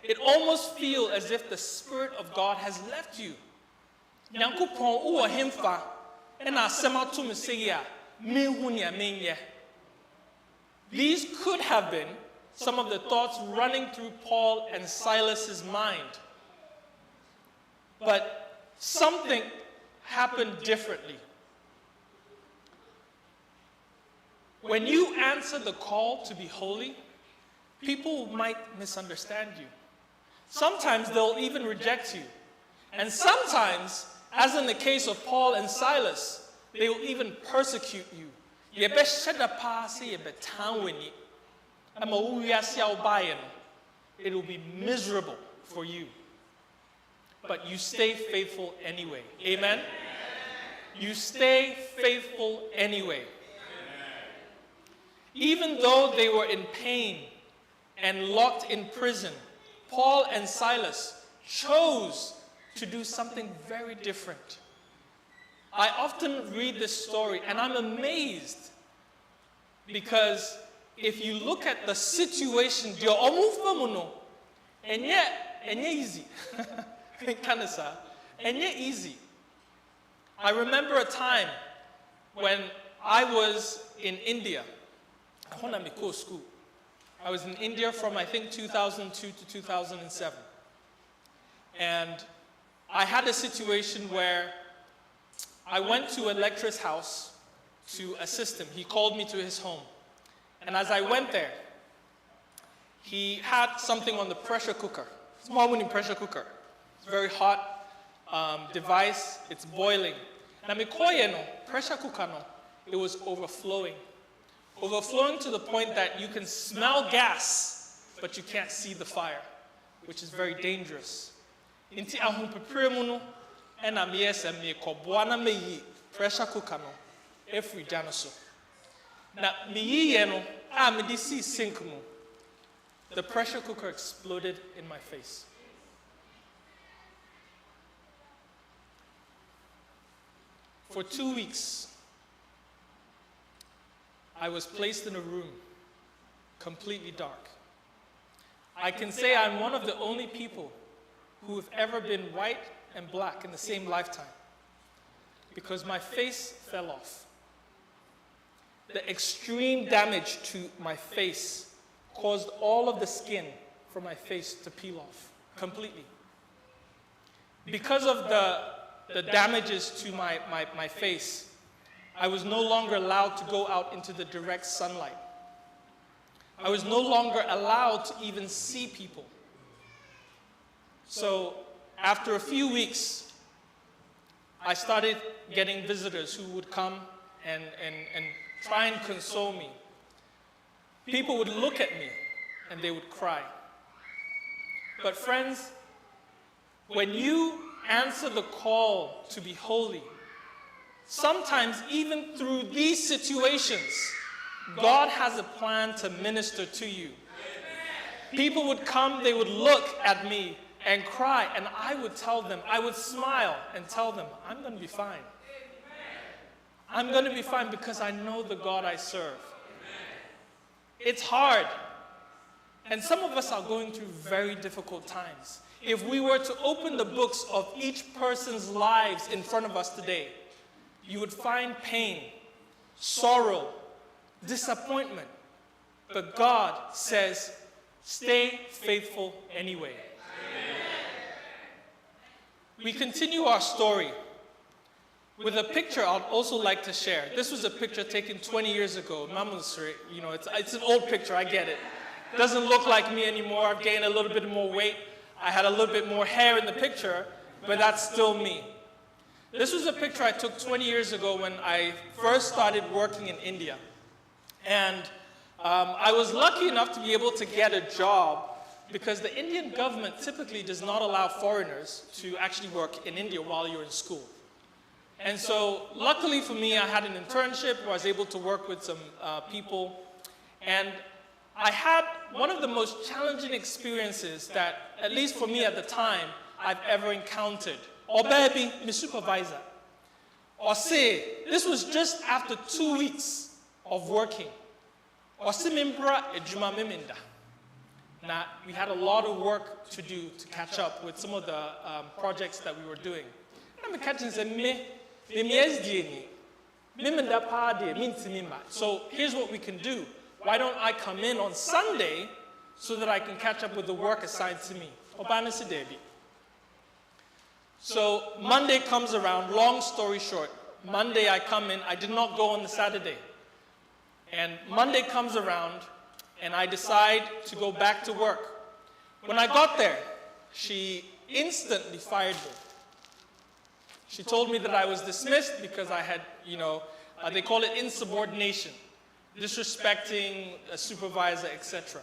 Speaker 8: it almost feels as if the Spirit of God has left you. These could have been some of the thoughts running through Paul and Silas's mind. But something happened differently. When you answer the call to be holy, people might misunderstand you. Sometimes they'll even reject you. And sometimes, as in the case of Paul and Silas, they will even persecute you. It will be miserable for you. But you stay faithful anyway. Amen? You stay faithful anyway. Even though they were in pain and locked in prison, Paul and Silas chose to do something very different. I often read this story and I'm amazed because if you look at the situation, and yet easy. And yet easy. I remember a time when I was in India I want to go school. I was in India from, I think, 2002 to 2007. And I had a situation where I went to a lecturer's house to assist him. He called me to his home. And as I went there, he had something on the pressure cooker. Small winning pressure cooker. It's a very hot device. It's boiling. And I'm pressure cooker, it was overflowing. Overflowing to the point that you can smell gas, but you can't see the fire, which is very dangerous. Inti ahumpepremu no, ena miyesa miyekobwa na meyi pressure cooker no, every janiso. Na miyi no, midi si sink no, the pressure cooker exploded in my face. For 2 weeks, I was placed in a room, completely dark. I can say I'm one of the only people who have ever been white and black in the same lifetime, because my face fell off. The extreme damage to my face caused all of the skin from my face to peel off completely. Because of the damages to my face, I was no longer allowed to go out into the direct sunlight. I was no longer allowed to even see people. So after a few weeks, I started getting visitors who would come and try and console me. People would look at me and they would cry. But friends, when you answer the call to be holy, sometimes even through these situations, God has a plan to minister to you. People would come, they would look at me and cry, and I would tell them, I would smile and tell them, I'm going to be fine. I'm going to be fine because I know the God I serve. It's hard. And some of us are going through very difficult times. If we were to open the books of each person's lives in front of us today, you would find pain, sorrow, disappointment. But God says, stay faithful anyway. We continue our story with a picture I'd also like to share. This was a picture taken 20 years ago. You know, it's an old picture, I get it. Doesn't look like me anymore. I've gained a little bit more weight. I had a little bit more hair in the picture, but that's still me. This was a picture I took 20 years ago when I first started working in India. And I was lucky enough to be able to get a job because the Indian government typically does not allow foreigners to actually work in India while you're in school. And so luckily for me, I had an internship where I was able to work with some people. And I had one of the most challenging experiences that, at least for me at the time, I've ever encountered. Or baby, my supervisor. Or say, this was just after 2 weeks of working. Or say, mimbra ejuma meminda. Now, we had a lot of work to do to catch up with some of the projects that we were doing. I'm catching some so here's what we can do. Why don't I come in on Sunday so that I can catch up with the work assigned to me? So Monday comes around, long story short. Monday I come in, I did not go on the Saturday. And Monday comes around and I decide to go back to work. When I got there, she instantly fired me. She told me that I was dismissed because I had, they call it insubordination, disrespecting a supervisor, etc.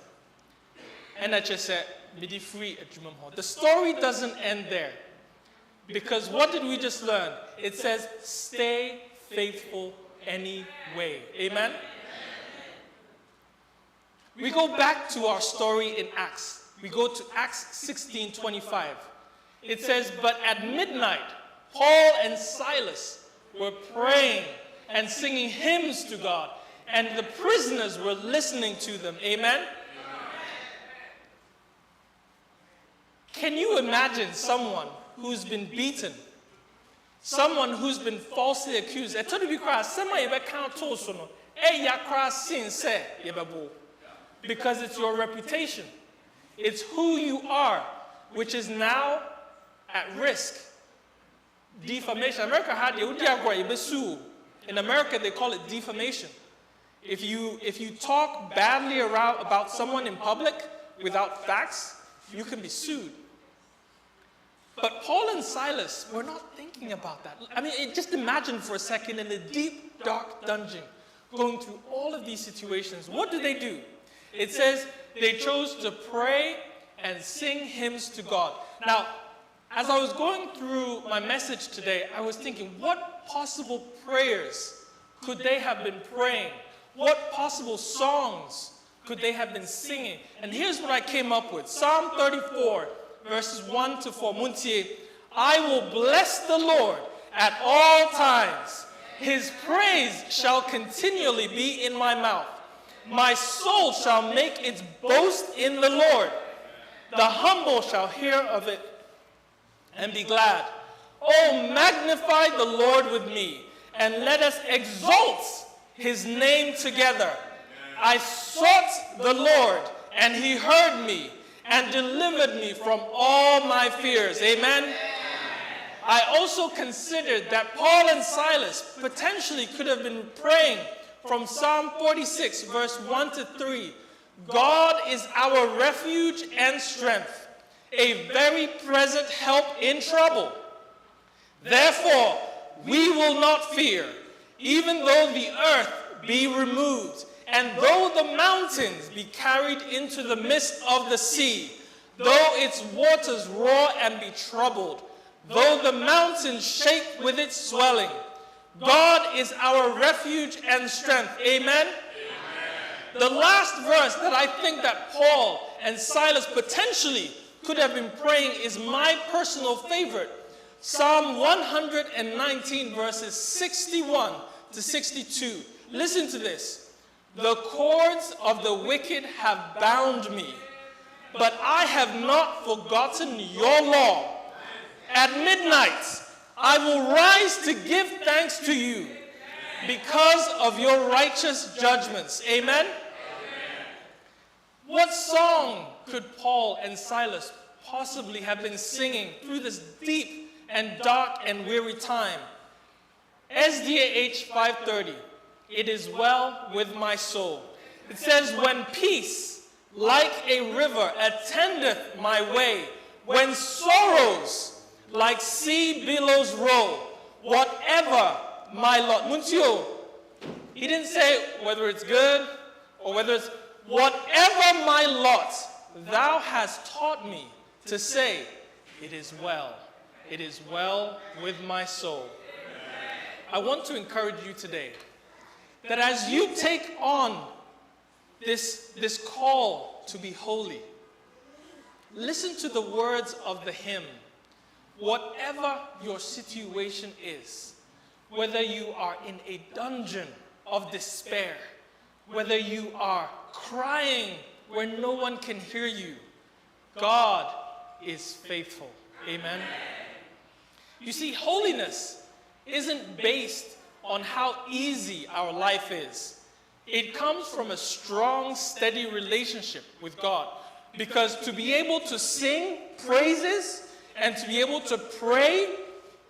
Speaker 8: And I just said, "Midi free at Jumamho." The story doesn't end there. Because what did we just learn? It says, stay faithful anyway. Amen? We go back to our story in Acts. We go to Acts 16:25. It says, but at midnight, Paul and Silas were praying and singing hymns to God, and the prisoners were listening to them. Amen? Can you imagine someone who's been beaten, someone who's been falsely accused? yakra sin se yebabo. Because it's your reputation. It's who you are, which is now at risk. Defamation. America had in America they call it defamation. If you talk badly about someone in public without facts, you can be sued. But Paul and Silas were not thinking about that. I mean, just imagine for a second in a deep, dark dungeon, going through all of these situations. What do? It says they chose to pray and sing hymns to God. Now, as I was going through my message today, I was thinking, what possible prayers could they have been praying? What possible songs could they have been singing? And here's what I came up with. Psalm 34, verses 1 to 4. Muntie, I will bless the Lord at all times. His praise shall continually be in my mouth. My soul shall make its boast in the Lord. The humble shall hear of it and be glad. Oh, magnify the Lord with me, and let us exalt his name together. I sought the Lord, and he heard me and delivered me from all my fears. Amen. I also considered that Paul and Silas potentially could have been praying from Psalm 46, verse 1 to 3. God is our refuge and strength, a very present help in trouble. Therefore, we will not fear, even though the earth be removed, and though the mountains be carried into the midst of the sea, though its waters roar and be troubled, though the mountains shake with its swelling. God is our refuge and strength. Amen? The last verse that I think that Paul and Silas potentially could have been praying is my personal favorite. Psalm 119, verses 61 to 62. Listen to this. The cords of the wicked have bound me, but I have not forgotten your law. At midnight, I will rise to give thanks to you because of your righteous judgments. Amen? What song could Paul and Silas possibly have been singing through this deep and dark and weary time? SDAH 530, it is well with my soul. It says, when peace like a river attendeth my way, when sorrows like sea billows roll, whatever my lot. Muntio, he didn't say whether it's good or whether it's whatever my lot, thou hast taught me to say, it is well. It is well with my soul. I want to encourage you today that as you take on this call to be holy, listen to the words of the hymn. Whatever your situation is, whether you are in a dungeon of despair, whether you are crying where no one can hear you, God is faithful. Amen. You see, holiness isn't based on how easy our life is. It comes from a strong, steady relationship with God. Because to be able to sing praises and to be able to pray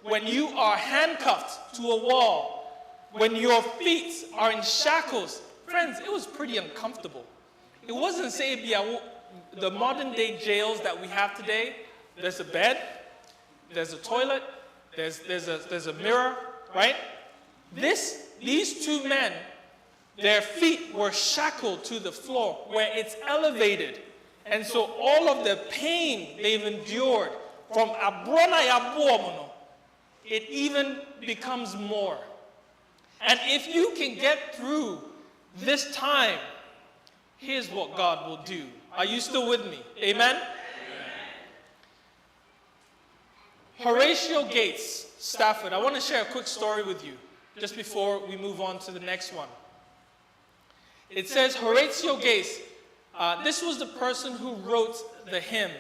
Speaker 8: when you are handcuffed to a wall, when your feet are in shackles, friends, it was pretty uncomfortable. It wasn't, say, the modern day jails that we have today. There's a bed, there's a toilet, there's a mirror, right? These two men, their feet were shackled to the floor where it's elevated. And so all of the pain they've endured from abrona yabuomono, it even becomes more. And if you can get through this time, here's what God will do. Are you still with me? Amen? Horatio Gates, Stafford. I want to share a quick story with you just before we move on to the next one. It says Horatio Gates, this was the person who wrote the hymn,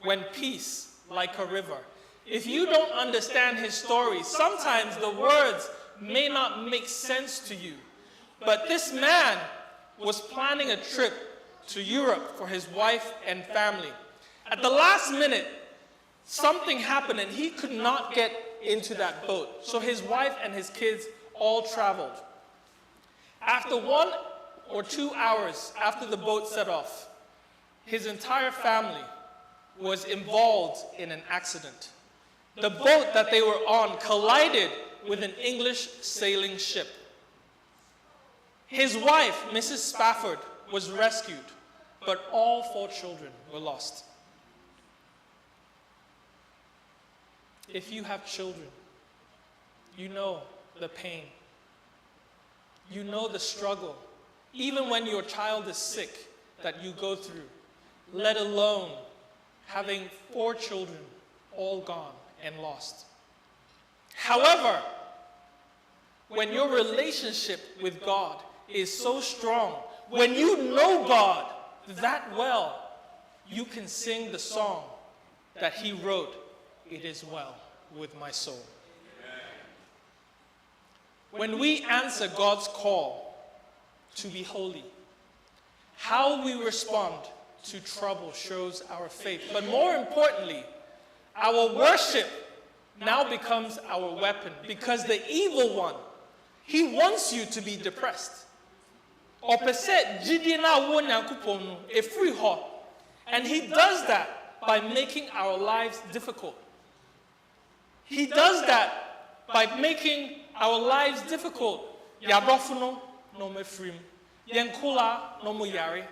Speaker 8: When Peace Like a River. If you don't understand his story, sometimes the words may not make sense to you. But this man was planning a trip to Europe for his wife and family. At the last minute, something happened and he could not get into that boat. So his wife and his kids all traveled. After 1 or 2 hours after the boat set off, his entire family was involved in an accident. The boat that they were on collided with an English sailing ship. His wife, Mrs. Spafford, was rescued, but all 4 children were lost. If you have children, you know the pain. You know the struggle, even when your child is sick, that you go through, let alone having 4 children all gone and lost. However, when your relationship with God is so strong, when you know God that well, you can sing the song that he wrote, "It is well with my soul." When we answer God's call to be holy, how we respond to trouble shows our faith. But more importantly, our worship now becomes our weapon, because the evil one, he wants you to be depressed. And he does that by making our lives difficult. He does that by making our lives difficult. Yabofuno no mefrim. Yenkula no muyari.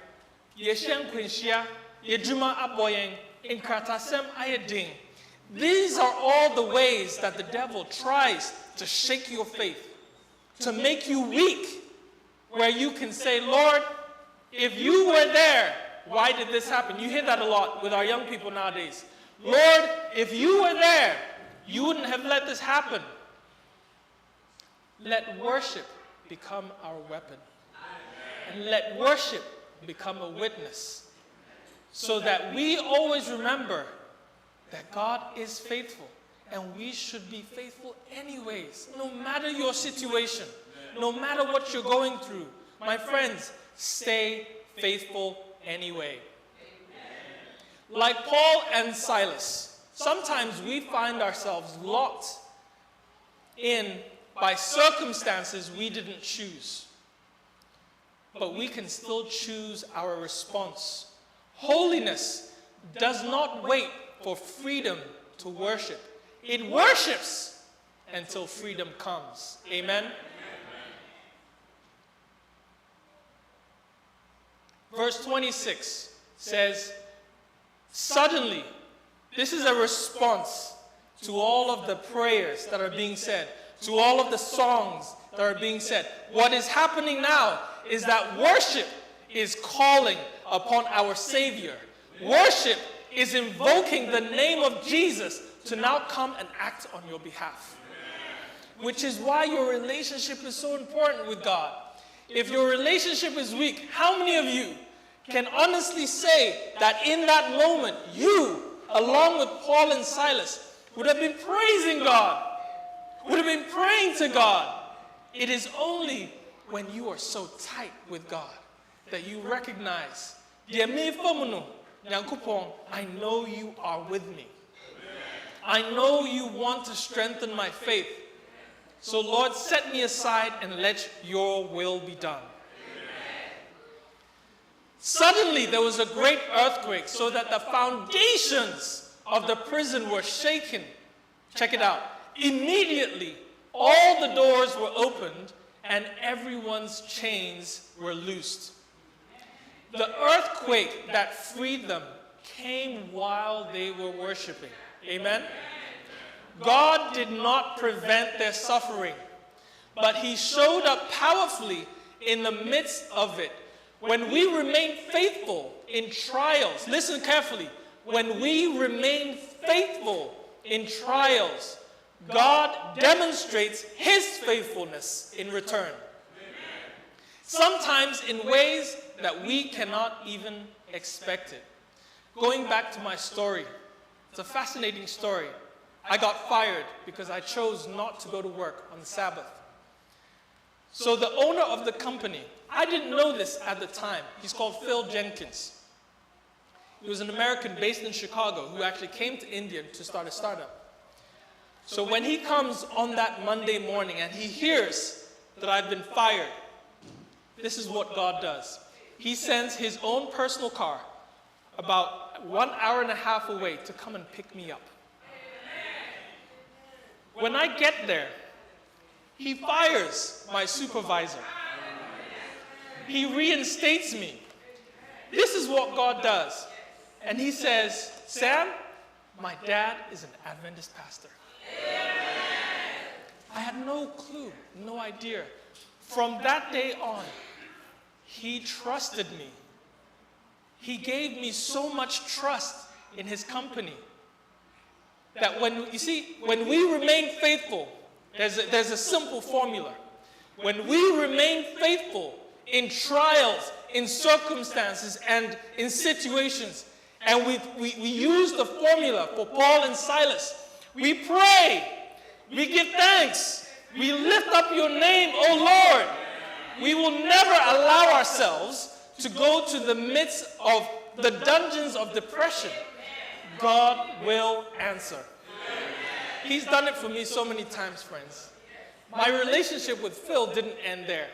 Speaker 8: Yeshen quinshia. Yejuma aboyeng. Inkratasem ayeding. These are all the ways that the devil tries to shake your faith, to make you weak, where you can say, "Lord, if you were there, why did this happen?" You hear that a lot with our young people nowadays. "Lord, if you were there, you wouldn't have let this happen." Let worship become our weapon. And let worship become a witness, so that we always remember that God is faithful, and we should be faithful anyways, no matter your situation, no matter what you're going through. My friends, stay faithful anyway. Like Paul and Silas, sometimes we find ourselves locked in by circumstances we didn't choose. But we can still choose our response. Holiness does not wait for freedom to worship. It worships until freedom comes. Amen? Verse 26 says, suddenly, this is a response to all of the prayers that are being said, to all of the songs that are being said. What is happening now is that worship is calling upon our Savior. Worship is invoking the name of Jesus to now come and act on your behalf. Which is why your relationship is so important with God. If your relationship is weak, how many of you can honestly say that in that moment, you, along with Paul and Silas, would have been praising God, would have been praying to God? It is only when you are so tight with God that you recognize, I know you are with me. I know you want to strengthen my faith. So Lord, set me aside and let your will be done. Suddenly there was a great earthquake, so that the foundations of the prison were shaken. Check it out. Immediately, all the doors were opened and everyone's chains were loosed. The earthquake that freed them came while they were worshiping. Amen? God did not prevent their suffering, but he showed up powerfully in the midst of it. When we remain faithful in trials, listen carefully, when we remain faithful in trials, God demonstrates his faithfulness in return. Sometimes in ways that we cannot even expect it. Going back to my story, it's a fascinating story. I got fired because I chose not to go to work on the Sabbath. So the owner of the company, I didn't know this at the time. He's called Phil Jenkins. He was an American based in Chicago who actually came to India to start a startup. So when he comes on that Monday morning and he hears that I've been fired, this is what God does. He sends his own personal car about 1.5 hours away to come and pick me up. When I get there, he fires my supervisor. He reinstates me. This is what God does. And he says, Sam, my dad is an Adventist pastor. I had no clue, no idea. From that day on, he trusted me. He gave me so much trust in his company that when we remain faithful, there's a simple formula. When we remain faithful in trials, in circumstances, and in situations, and we use the formula for Paul and Silas, we pray, we give thanks, we lift up your name, O Lord. We will never allow ourselves to go to the midst of the dungeons of depression. God will answer. He's done it for me so many times, friends. My relationship with Phil didn't end there.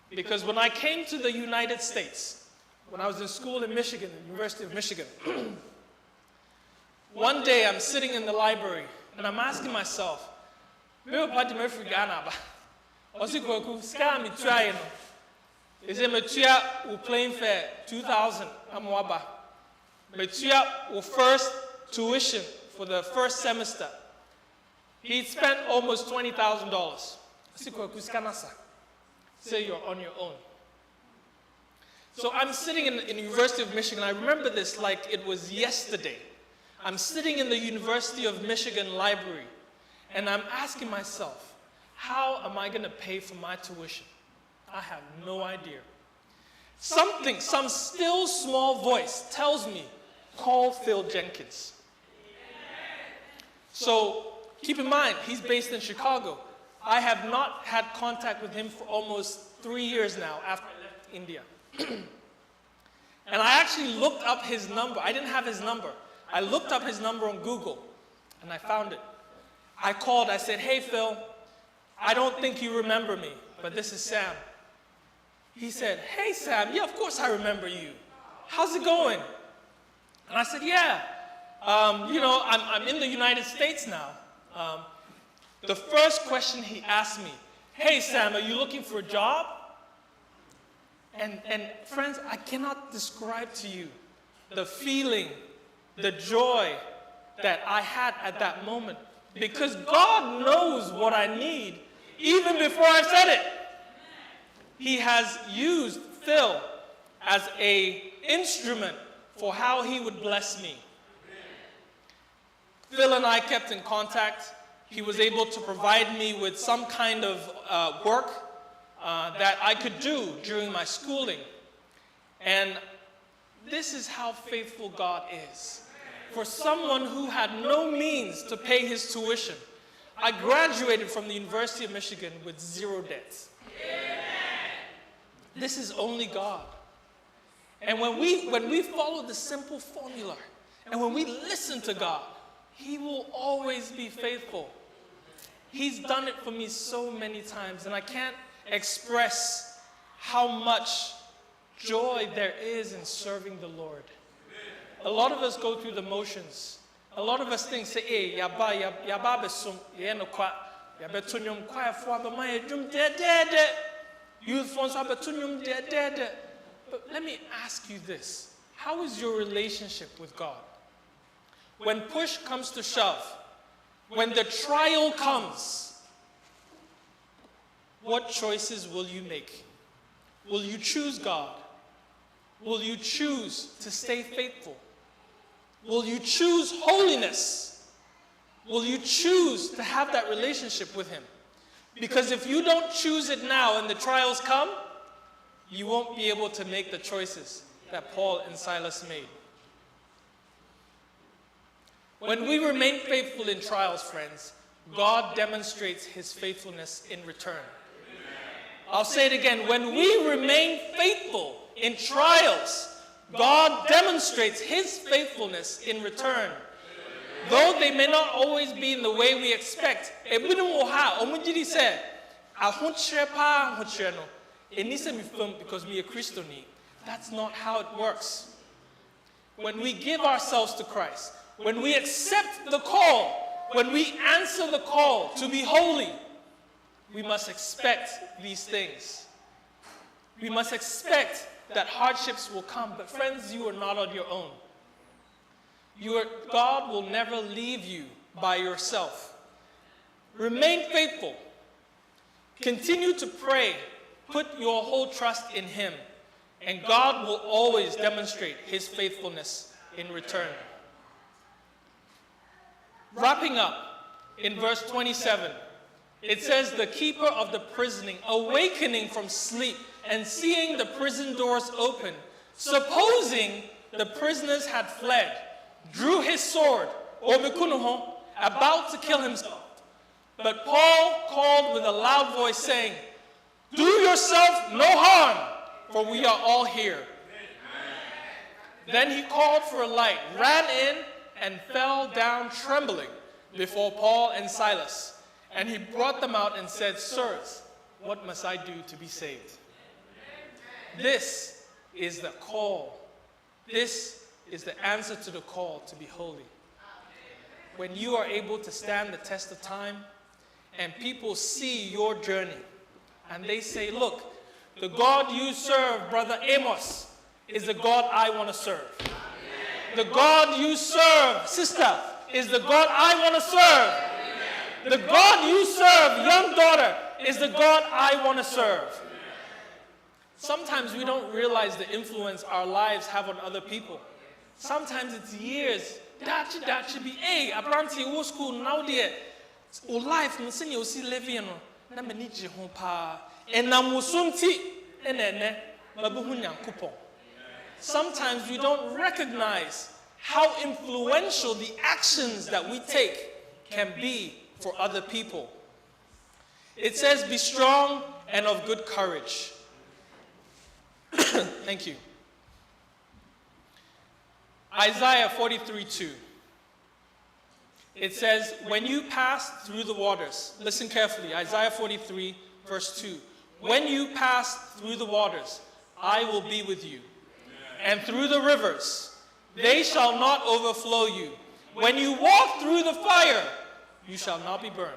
Speaker 8: Because when I came to the United States, when I was in school in Michigan, the University of Michigan, one day I'm sitting in the library and I'm asking myself, is it we're playing for 2,000 amwaba. Metua first tuition for the first semester. He spent almost $20,000. Say you're on your own. So I'm sitting in the University of Michigan. I remember this like it was yesterday. I'm sitting in the University of Michigan library, and I'm asking myself, how am I going to pay for my tuition? I have no idea. Some still small voice tells me, call Phil Jenkins. So keep in mind, he's based in Chicago. I have not had contact with him for almost 3 years now after I left India. And I actually looked up his number. I didn't have his number. I looked up his number on Google, and I found it. I called. I said, hey, Phil, I don't think you remember me, but this is Sam. He said, hey, Sam, yeah, of course I remember you. How's it going? And I said, yeah, I'm in the United States now. The first question he asked me, hey, Sam, are you looking for a job? And friends, I cannot describe to you the feeling, the joy that I had at that moment. Because God knows what I need even before I said it. He has used Phil as an instrument for how he would bless me. Phil and I kept in contact. He was able to provide me with some kind of work that I could do during my schooling. And this is how faithful God is. For someone who had no means to pay his tuition, I graduated from the University of Michigan with 0 debts. This is only God. And when we follow the simple formula, and when we listen to God, He will always be faithful. He's done it for me so many times, and I can't express how much joy there is in serving the Lord. A lot of us go through the motions. A lot of us think, say, hey, yaba besum, yeno kwa, yabetunyum kwa fwa bama yedum de. Youth fonso abetunyum de. But let me ask you this. How is your relationship with God? When push comes to shove, when the trial comes, what choices will you make? Will you choose God? Will you choose to stay faithful? Will you choose holiness? Will you choose to have that relationship with Him? Because if you don't choose it now and the trials come, you won't be able to make the choices that Paul and Silas made. When we remain faithful in trials, friends, God demonstrates His faithfulness in return. I'll say it again. When we remain faithful in trials, God demonstrates his faithfulness in return. Though they may not always be in the way we expect. Because we are Christian. That's not how it works. When we give ourselves to Christ, when we accept the call, when we answer the call to be holy, we must expect these things. We must expect that hardships will come. But friends, you are not on your own. God will never leave you by yourself. Remain faithful. Continue to pray. Put your whole trust in him. And God will always demonstrate his faithfulness in return. Wrapping up in verse 27, it says, the keeper of the prison, awakening from sleep and seeing the prison doors open, supposing the prisoners had fled, drew his sword, about to kill himself. But Paul called with a loud voice, saying, do yourself no harm, for we are all here. Then he called for a light, ran in, and fell down trembling before Paul and Silas. And he brought them out and said, sirs, what must I do to be saved? This is the call. This is the answer to the call to be holy. When you are able to stand the test of time and people see your journey and they say, look, the God you serve, Brother Amos, is the God I want to serve. The God you serve, sister, is the God I want to serve. The God you serve, young daughter, is the God I want to serve. Sometimes we don't realize the influence our lives have on other people. Sometimes it's years. That should be, hey, apparently in school now there, life no senior you see living no, na mani je ho pa. Sometimes we don't recognize how influential the actions that we take can be for other people. It says, be strong and of good courage. Thank you. Isaiah 43:2. It says, when you pass through the waters, listen carefully, Isaiah 43, verse 2. When you pass through the waters, I will be with you. And through the rivers, they shall not overflow you. When you walk through the fire, you shall not be burned,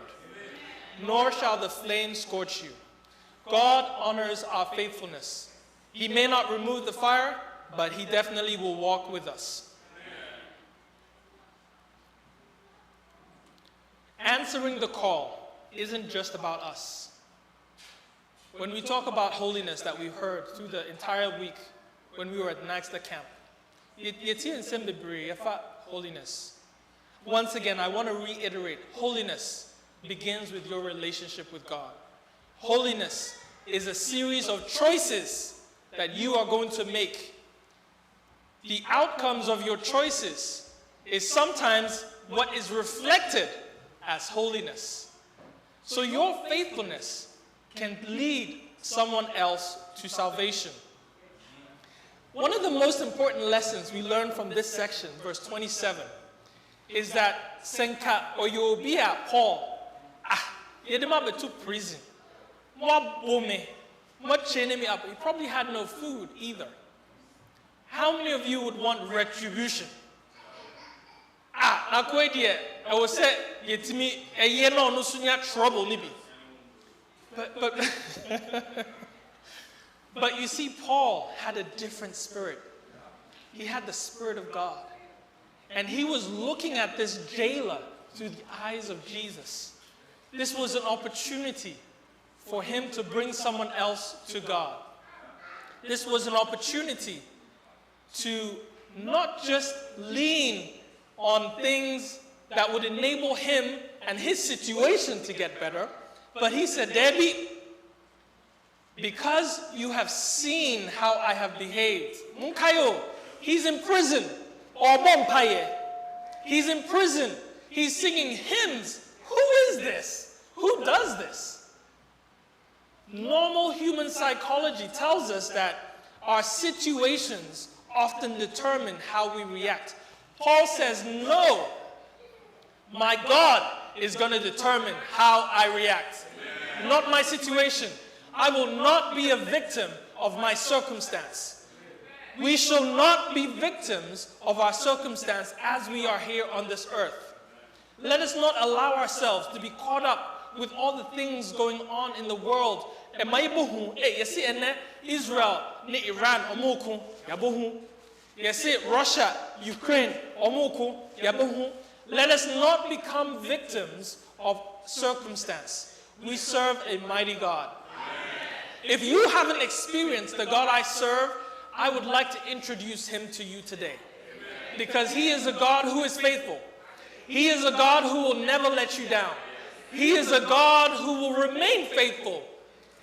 Speaker 8: nor shall the flame scorch you. God honors our faithfulness. He may not remove the fire, but he definitely will walk with us. Answering the call isn't just about us. When we talk about holiness that we've heard through the entire week when we were at Naxter camp, holiness. Once again, I want to reiterate, holiness begins with your relationship with God. Holiness is a series of choices that you are going to make. The outcomes of your choices is sometimes what is reflected as holiness. So your faithfulness can lead someone else to salvation. One of the most important lessons we learn from this section, verse 27, is that Senka or Yobia Paul, Yedema to prison. He probably had no food either. How many of you would want retribution? I will say, get me a year no trouble, nibi. But you see, Paul had a different spirit. He had the Spirit of God. And he was looking at this jailer through the eyes of Jesus. This was an opportunity for him to bring someone else to God. This was an opportunity to not just lean on things that would enable him and his situation to get better, but he said, Debbie, because you have seen how I have behaved. Munkayo, he's in prison. He's in prison. He's singing hymns. Who is this? Who does this? Normal human psychology tells us that our situations often determine how we react. Paul says, no, my God is going to determine how I react, not my situation. I will not be a victim of my circumstance. We shall not be victims of our circumstance as we are here on this earth. Let us not allow ourselves to be caught up with all the things going on in the world. Israel, Iran, Russia, Ukraine, let us not become victims of circumstance. We serve a mighty God. If you haven't experienced the God I serve, I would like to introduce him to you today. Because he is a God who is faithful. He is a God who will never let you down. He is a God who will remain faithful.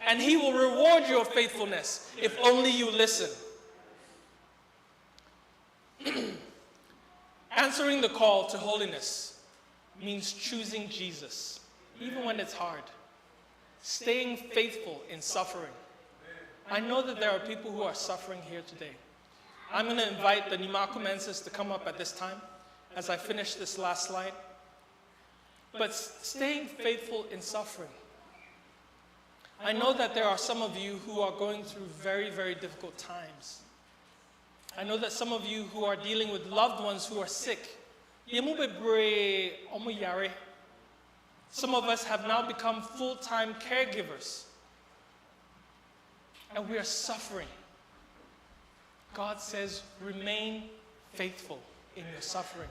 Speaker 8: And he will reward your faithfulness if only you listen. Answering the call to holiness means choosing Jesus, even when it's hard. Staying faithful in suffering. I know that there are people who are suffering here today. I'm going to invite the Nimako-Mensahs to come up at this time as I finish this last slide. But staying faithful in suffering. I know that there are some of you who are going through very, very difficult times. I know that some of you who are dealing with loved ones who are sick. Some of us have now become full-time caregivers. And we are suffering. God says, remain faithful in your suffering.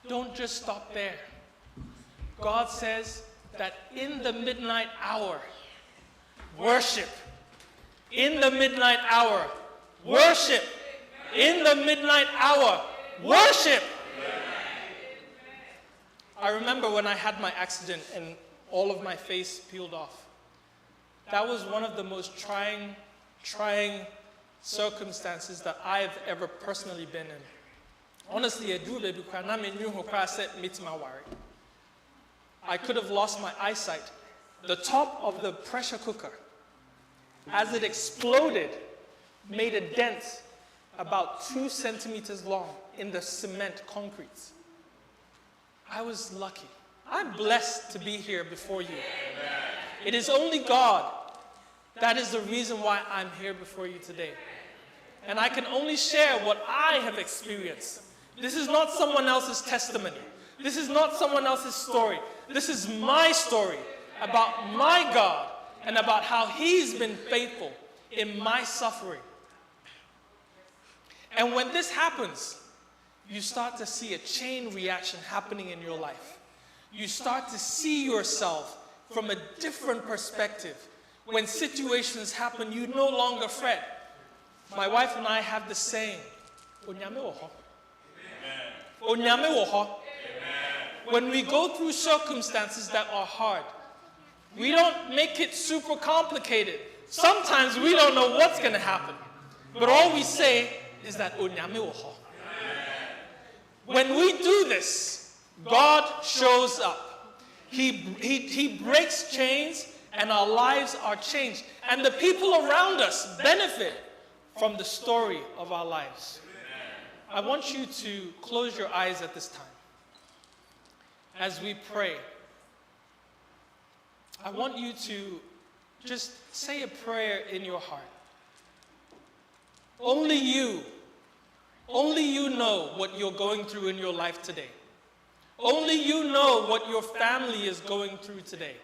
Speaker 8: Don't just stop there. God says that in the midnight hour, worship. In the midnight hour, worship. In the midnight hour, worship. I remember when I had my accident and all of my face peeled off. That was one of the most trying circumstances that I've ever personally been in. Honestly, I could have lost my eyesight. The top of the pressure cooker, as it exploded, made a dent about 2 centimeters long in the cement concrete. I was lucky. I'm blessed to be here before you. Amen. It is only God that is the reason why I'm here before you today. And I can only share what I have experienced. This is not someone else's testimony. This is not someone else's story. This is my story about my God and about how he's been faithful in my suffering. And when this happens, you start to see a chain reaction happening in your life. You start to see yourself from a different perspective. When situations happen, you no longer fret. My wife and I have the saying, when we go through circumstances that are hard, we don't make it super complicated. Sometimes we don't know what's going to happen. But all we say is that when we do this, God shows up. He breaks chains and our lives are changed. And the people around us benefit from the story of our lives. I want you to close your eyes at this time. As we pray, I want you to just say a prayer in your heart. Only you know what you're going through in your life today. Only you know what your family is going through today.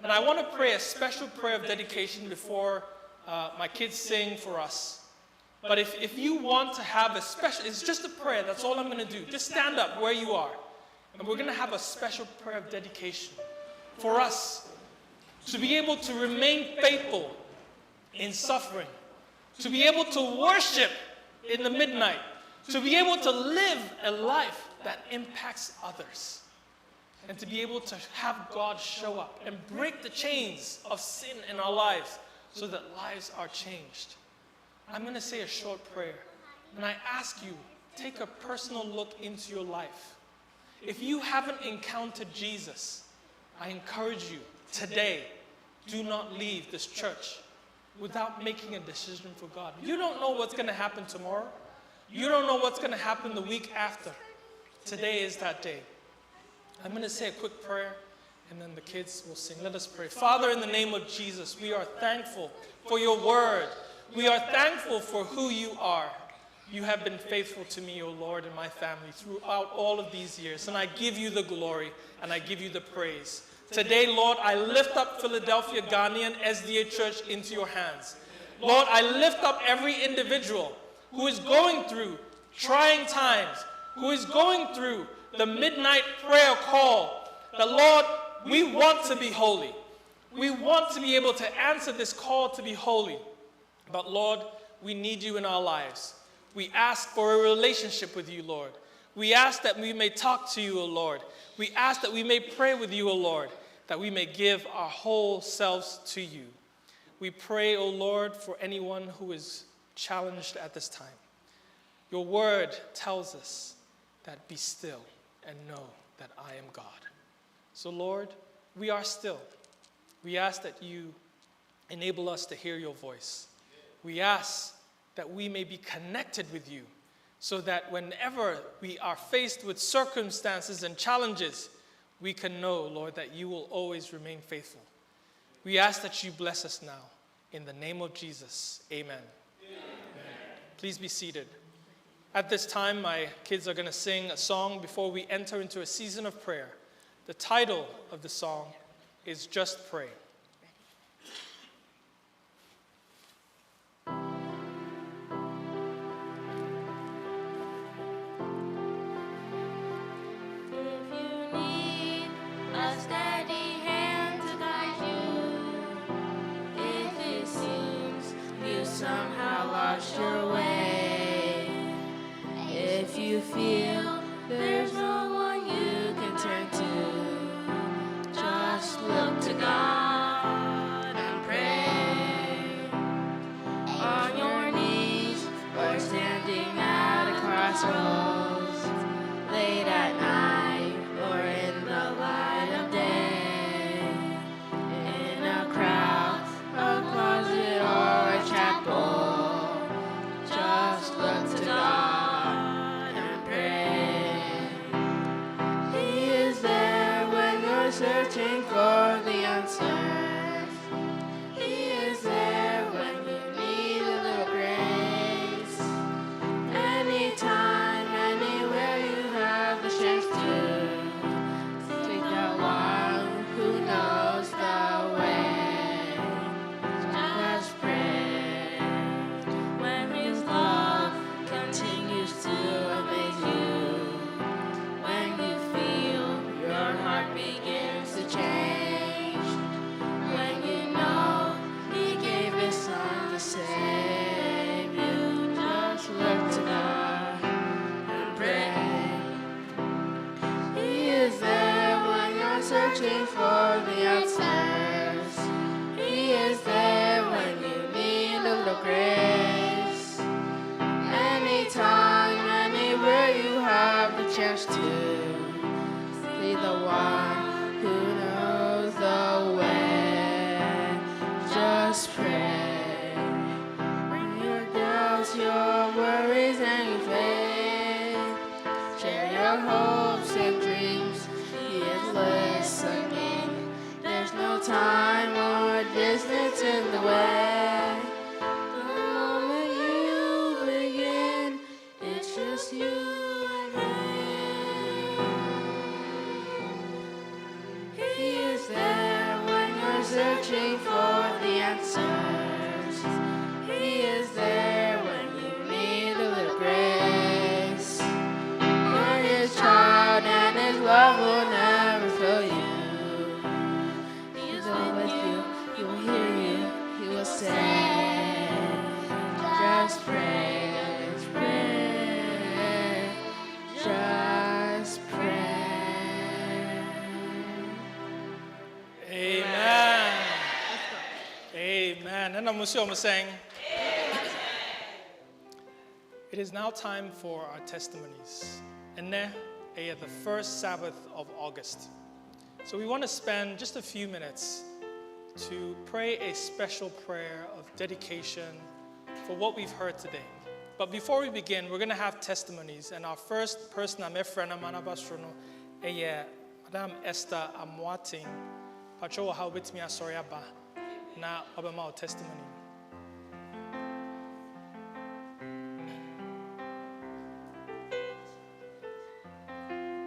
Speaker 8: And I want to pray a special prayer of dedication before my kids sing for us. But if you want to have a special, it's just a prayer, that's all I'm going to do. Just stand up where you are. And we're going to have a special prayer of dedication for us to be able to remain faithful in suffering, to be able to worship in the midnight, to be able to live a life that impacts others, and to be able to have God show up and break the chains of sin in our lives so that lives are changed. I'm going to say a short prayer, and I ask you, take a personal look into your life. If you haven't encountered Jesus, I encourage you today do not leave this church without making a decision for God. You don't know what's going to happen tomorrow. You don't know what's going to happen the week after. Today is that day. I'm going to say a quick prayer, and then the kids will sing. Let us pray. Father, in the name of Jesus, we are thankful for your word. We are thankful for who you are. You have been faithful to me, O Lord, and my family throughout all of these years. And I give you the glory, and I give you the praise. Today, Lord, I lift up Philadelphia Ghanaian SDA Church into your hands. Lord, I lift up every individual who is going through trying times, who is going through the midnight prayer call. The Lord, we want to be holy. We want to be able to answer this call to be holy. But Lord, we need you in our lives. We ask for a relationship with you, Lord. We ask that we may talk to you, O Lord. We ask that we may pray with you, O Lord, that we may give our whole selves to you. We pray, O Lord, for anyone who is challenged at this time. Your word tells us that be still and know that I am God. So, Lord, we are still. We ask that you enable us to hear your voice. We ask that we may be connected with you so that whenever we are faced with circumstances and challenges, we can know, Lord, that you will always remain faithful. We ask that you bless us now. In the name of Jesus, amen. Amen. Please be seated. At this time, my kids are going to sing a song before we enter into a season of prayer. The title of the song is Just Pray.
Speaker 9: Somehow lost your way. If you feel there's no one you can turn to, just look to God and pray. On your knees or standing at a crossroads, late at night or in the light of day, in a crowd, a closet or a chapel, just look to God and pray. He is there when you're searching for the answers. He is there when you need a little grace. Anytime, anywhere you have the chance to take that one who knows the way. Just pray. When his love continues to amaze you, when you feel your heart begins to change, when you know he gave his son to save you, just look to God and pray. He is there when you're searching for the answers. He is there when you need a little grace. Anytime, anywhere you have the chance to see the one who knows the way. Just pray. Bring your doubts, your worries, and your faith. Share your hopes and dreams. He is listening. There's no time or distance in the way. The moment you begin, it's just you and me. He is there when you're searching for the answers. He is there when you need a little grace. You're his child and his love will never fail you. He is with you, he will hear you, he will say, just pray, just pray, just pray.
Speaker 8: Amen. Amen. And I'm saying, it is now time for our testimonies. And then, the first Sabbath of August. So we want to spend just a few minutes to pray a special prayer of dedication for what we've heard today. But before we begin, we're going to have testimonies. And our first person, I'm Efrena Manabastrono, Madam Esther Amwating. Pacho how with me sorry aba. Na obama testimony.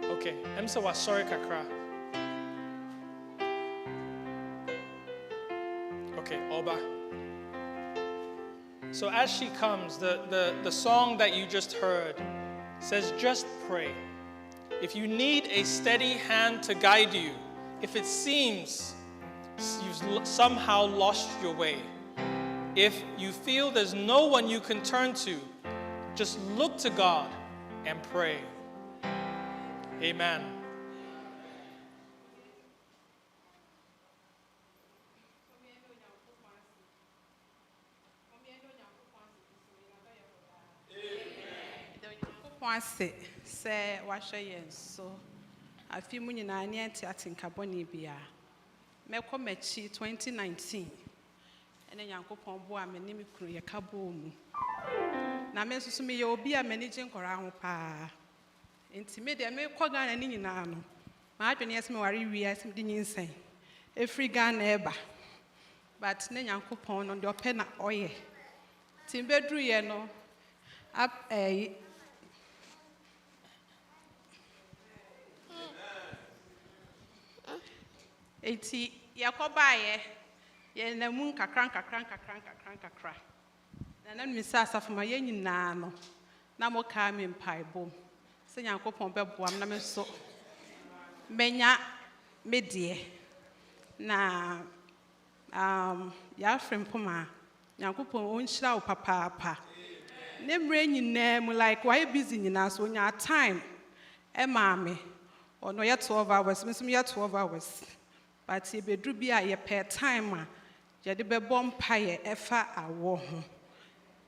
Speaker 8: Okay, I'm so sorry kakra. Okay, Oba. So as she comes, the song that you just heard says, just pray. If you need a steady hand to guide you, if it seems you've somehow lost your way, if you feel there's no one you can turn to, just look to God and pray. Amen.
Speaker 10: Ase sɛ wahwɛ yɛn so afi mu nyinaa ne ɛnte atenkabɔne bia mɛkɔ m'akyi 2019 ɛne Nyankopɔn boa me ne me kunu yɛka bɔɔ mu na me nso so meyɛ obi a m'ani gye nkɔraa ho paa nti me deɛ mekɔ Ghana ne nyinaa no maadwene yɛ sɛ meware wie sɛ mede nyinsɛn ɛfiri Ghana ɛba but ne Nyankopɔn no deɛ ɔpɛ na ɔyɛ nti mbɛduruyɛ no eti yakobaye ye na mu kakran na mi sa asafoma ye nyina no na mo ka mi mpaebo se Nyankopon beboa m na me so menya medie na ya frempoma Nyankopon onhyira wo papa ne mre nyina mu like why busy nyina so nya time e ma me ono ye 12 hours me so me 12 hours. But ye bedru bi a ye per time a ye de bebɔ mpaye ɛfa awɔ ho.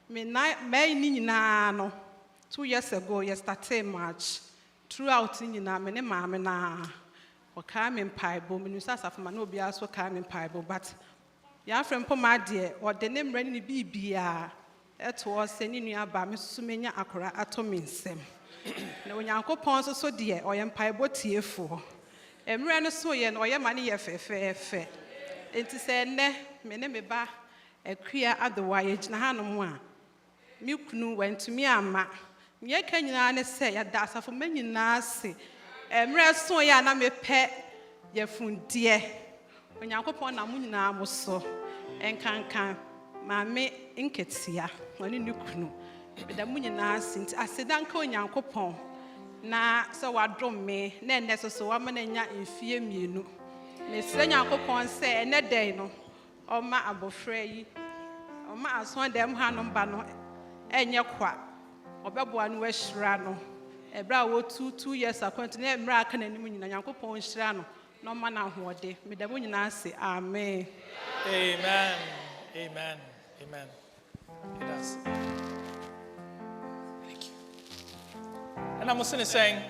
Speaker 10: Me ni nyina no 2 years ago ye started March. Throughout nyina me ne maame na ɔka me mpaebo me nusa asafoma na obi aso ka me mpaebo but ya frempo ma de ɔde ne mra ni bibia ɛto ɔsɛ ni nua ba me susu menya akora ato me nsɛm. Na Onyankopɔn so de ɔyɛ mpaebo tiefo. Emre no so ye no ye mane ye fefefe enti se ne me ne me ba akua adowa ye gina hanom a me kunu wantumi ama ye ka nyina ne se ya da asafo manyina ase emre so ye na me pe ye fundie Onyankopɔn na mo nyina mo so enkankan ma me nketia woni ne kunu be da mo nyina ase enti asedanka Onyankopɔn na so wadom me na enne so wa mana nya mfie mienu me sire Nyankopɔn se enne den no ɔma abofra yi ɔma aso dem hanom ba no enye kwa ɔbɛboa no wahyira no ebra wo 2 years akwant na emra aka nanim nyina Nyankopɔn hyira no na ɔma na hoɔde me da mo nyina se amen.
Speaker 8: Amen. Amen. Amen. It does. And I'm also saying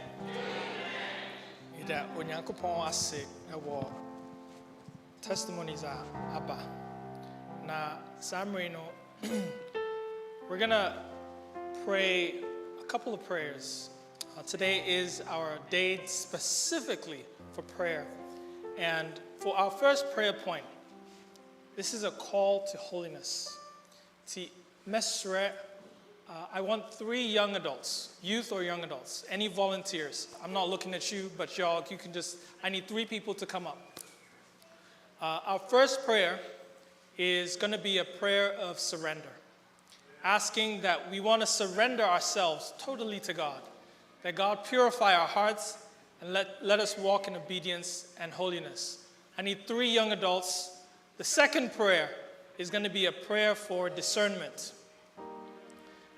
Speaker 8: that Onyankopɔn ase ɛwɔ testimonies are aba. Na Samri no we're going to pray a couple of prayers. Today is our day specifically for prayer. And for our first prayer point, this is a call to holiness. Ti mesre I want 3 young adults, youth or young adults, any volunteers. I'm not looking at you, but y'all, you can just, I need 3 people to come up. Our first prayer is going to be a prayer of surrender, asking that we want to surrender ourselves totally to God, that God purify our hearts and let us walk in obedience and holiness. I need 3 young adults. The second prayer is going to be a prayer for discernment,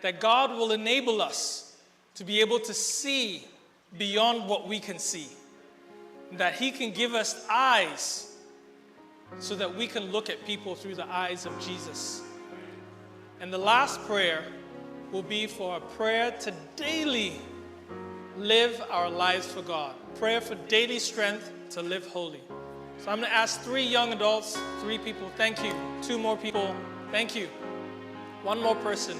Speaker 8: that God will enable us to be able to see beyond what we can see, that He can give us eyes so that we can look at people through the eyes of Jesus. And the last prayer will be for a prayer to daily live our lives for God, prayer for daily strength to live holy. So I'm going to ask 3 young adults, 3 people, thank you. 2 more people, thank you. 1 more person.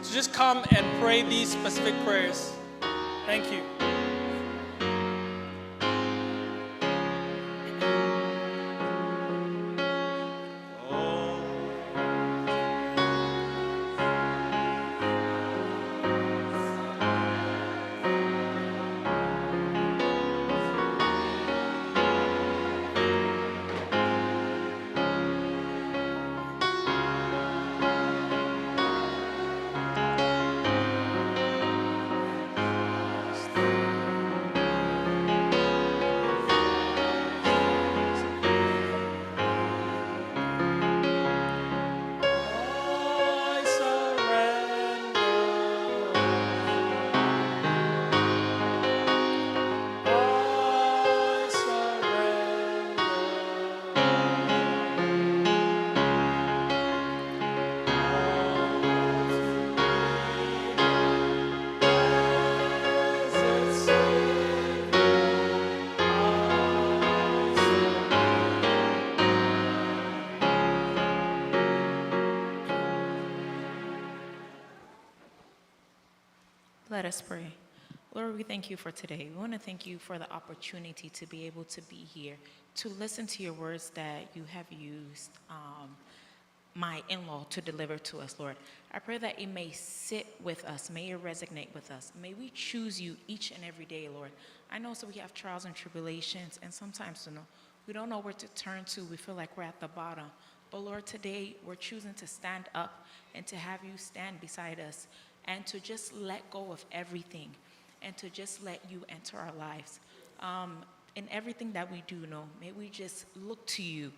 Speaker 8: So just come and pray these specific prayers. Thank you.
Speaker 5: Let us pray. Lord, we thank you for today. We want to thank you for the opportunity to be able to be here, to listen to your words that you have used my in-law to deliver to us, Lord. I pray that it may sit with us, may it resonate with us. May we choose you each and every day, Lord. I know so we have trials and tribulations, and sometimes, we don't know where to turn to. We feel like we're at the bottom. But Lord, today we're choosing to stand up and to have you stand beside us and to just let go of everything and to just let you enter our lives. In everything that we do, may we just look to you.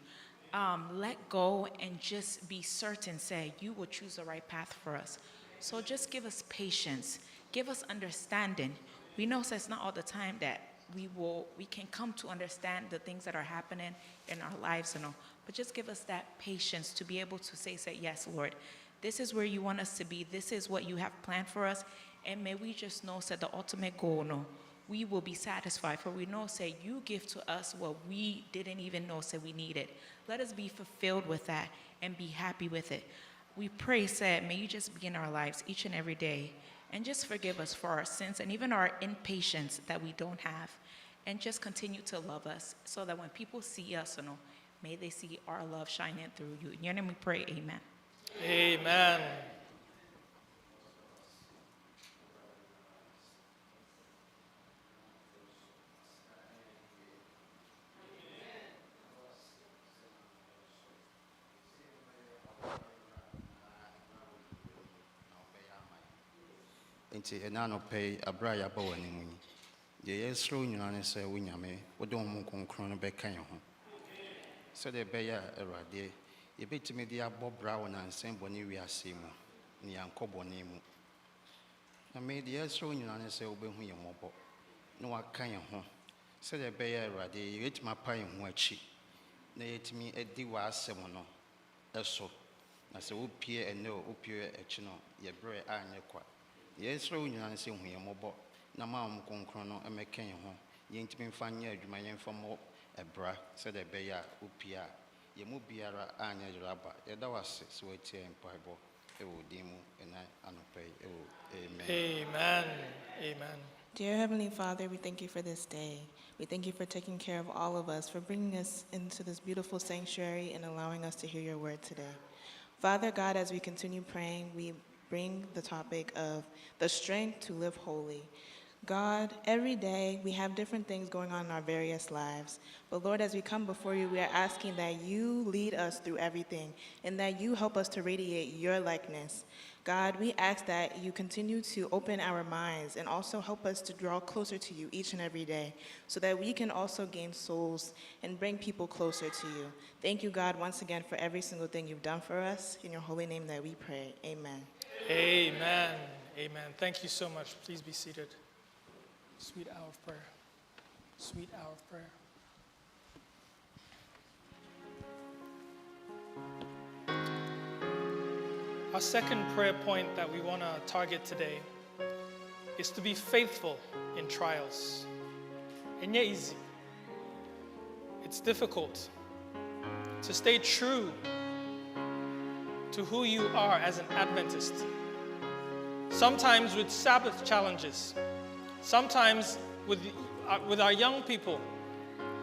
Speaker 5: Let go and just be certain, say, you will choose the right path for us. So just give us patience, give us understanding. We know so it's not all the time that we can come to understand the things that are happening in our lives, but just give us that patience to be able to say, yes, Lord, this is where you want us to be. This is what you have planned for us. And may we just know, say, the ultimate goal, we will be satisfied. For we know, say, you give to us what we didn't even know, say, we needed. Let us be fulfilled with that and be happy with it. We pray, say, may you just be in our lives each and every day. And just forgive us for our sins and even our impatience that we don't have. And just continue to love us so that when people see us, may they see our love shining through you. In your name we pray, amen.
Speaker 8: Amen.
Speaker 11: Nti ena no pay abra ya ba wani mu yi ye yesro nyina ne se wonyame wo de wo konkron no beka ye ho so de be ya erade ye betimi de abobra wo na nsem boni wiase mu ne yankobone mu na me de yesro nyina ne se wo behu ye mobo ne waka ye ho so de be ya erade ye betima pa ye ho achi na yetimi edi wa asem no eso na se wo pie ene wo pie achi no ye bre anye kwa yes, so you know, say, we are mobile. Namam concrono, and make ho. Yintime fanya, you may inform a bra, said a bear, upia. Ye mubiara, anya rabba. There was sweet and piebo. It will demo, and I unpay. Amen.
Speaker 8: Amen. Amen.
Speaker 12: Dear Heavenly Father, we thank you for this day. We thank you for taking care of all of us, for bringing us into this beautiful sanctuary and allowing us to hear your word today. Father God, as we continue praying, we bring the topic of the strength to live holy. God, every day we have different things going on in our various lives. But Lord, as we come before you, we are asking that you lead us through everything and that you help us to radiate your likeness. God, we ask that you continue to open our minds and also help us to draw closer to you each and every day so that we can also gain souls and bring people closer to you. Thank you, God, once again for every single thing you've done for us. In your holy name that we pray. Amen.
Speaker 8: Amen. Amen. Thank you so much. Please be seated. Sweet hour of prayer. Sweet hour of prayer. Our second prayer point that we want to target today is to be faithful in trials. And yet easy. It's difficult to stay true to who you are as an Adventist. Sometimes with Sabbath challenges, sometimes with our young people,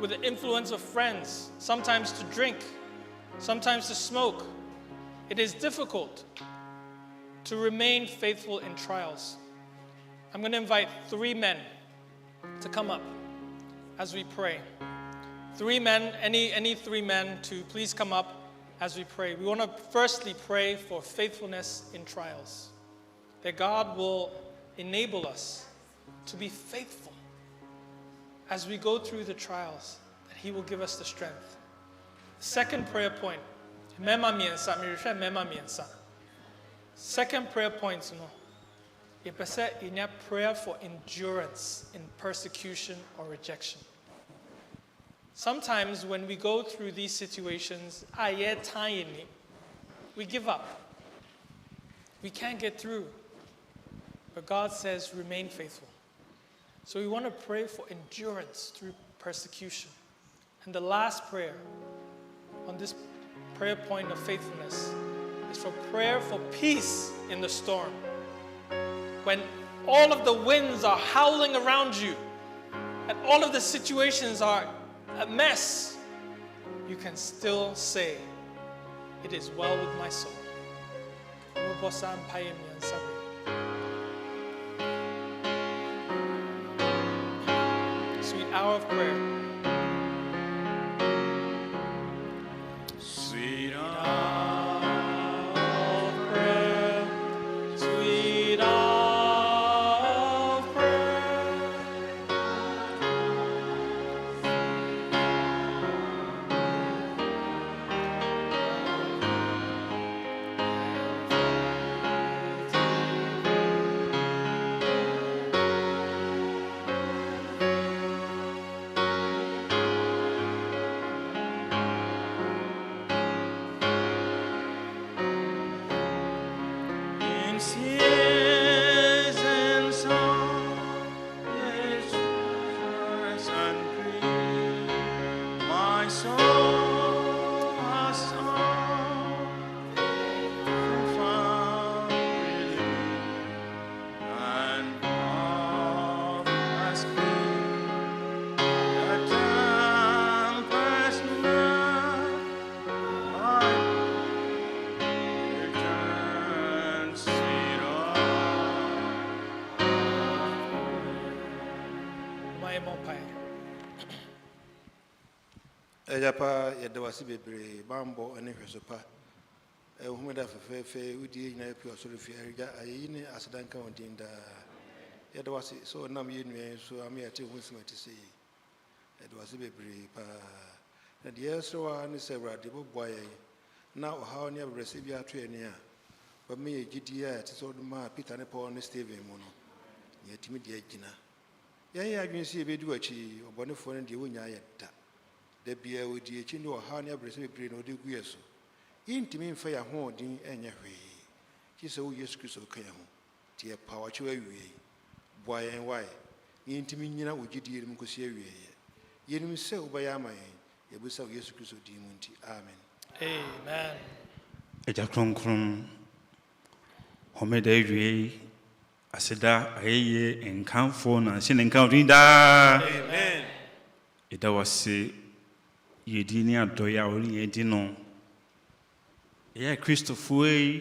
Speaker 8: with the influence of friends, sometimes to drink, sometimes to smoke. It is difficult to remain faithful in trials. I'm going to invite 3 men to come up as we pray. 3 men, any 3 men to please come up as we pray. We want to firstly pray for faithfulness in trials, that God will enable us to be faithful as we go through the trials, that He will give us the strength. Second prayer point, second prayer point, prayer for endurance in persecution or rejection. Sometimes when we go through these situations, we give up. We can't get through. But God says, remain faithful. So we want to pray for endurance through persecution. And the last prayer on this prayer point of faithfulness is for prayer for peace in the storm. When all of the winds are howling around you and all of the situations are a mess, you can still say, it is well with my soul. Sweet hour of prayer. Sweet hour of prayer. Sweet hour of prayer. In season song, yes, and green, my soul has sung, found relief, and love has been a tempest melt.
Speaker 13: Ejapa yedawasi bebre bambo ene hwesopa ehumeda fefefe udi nyina epi osoro fi erga ayini asadanka ondinda yedawasi so nam yenue so ami ate hunsimati sei yedawasi bebre pa na de so wa ne sewrade boboaye na ohaw ne abrese bi ato ene a ba me yegidi a te so ma Peter ne Paul ne Stephen mu no ye timi de agina ye adwensi ebedu achi obonefo ne de wonya yedda da bia odi echi ne oha ne abrese bebre na odi guye so intimi mfa ya ho odin enye hwe ti se wo Yesu Kristo kan ho ti e pa wache awie boayen wai intimi nyina ogidi erim kosi awie yenim se obaya aman ye busa Yesu Kristo di mu nti amen.
Speaker 8: Amen.
Speaker 14: Eja kronkron homeda awie aseda ayeye enkanfo na sine enkanfo da.
Speaker 13: Amen.
Speaker 14: Eda wase yedini adoya oli yedino ye Christopher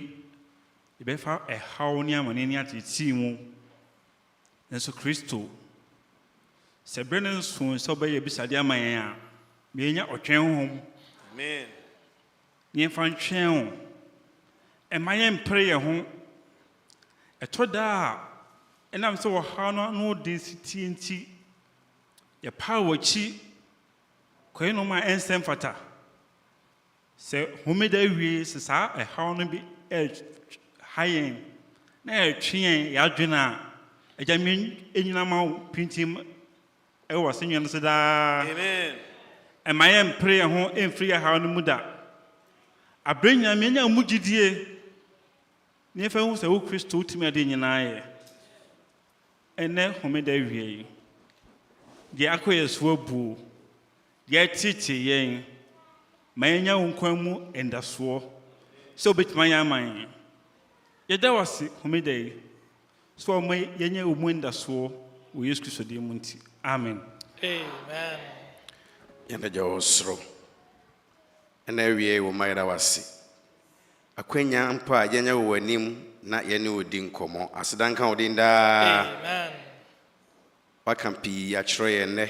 Speaker 14: ibefa ehaw ni amane ni atiti mu nso Kristo sebrenen so so be yebisade amayen a me nya otwen hom.
Speaker 13: Amen.
Speaker 14: Ni fan twen e mayen prayer ho etoda enam so wo ha no density nti ye power chi koyeno ma ensem fata se homeda wie se sa e haw no bi hayen na e twien ya dwena e jamin enyina ma pintim e wo senyen se da.
Speaker 13: Amen.
Speaker 14: E mayen prayer ho enfri haw no mu da abrenya me nya mugidie ne fa hu se wo Kristo utimi ade nyina ye ene homeda wie de akoyeso abu yɛtete yɛn ma yɛnya wo nkwa mu ndasoɔ sɛ wobɛtuma yɛ ama yɛn yɛda wase homeda yi so ɔma yɛnya wo mu ndasoɔ wɔ Yesu Kristo din mu nti amen.
Speaker 8: Amen.
Speaker 15: Yɛna gya wɔ soro ɛna awie wɔ ma yɛda wase akwanya mpo a yɛnya wɔ w'anim na yɛne wo di nkɔmmɔ asedanka wo din daa.
Speaker 8: Amen.
Speaker 15: Waka pii akyerɛ yɛn nnɛ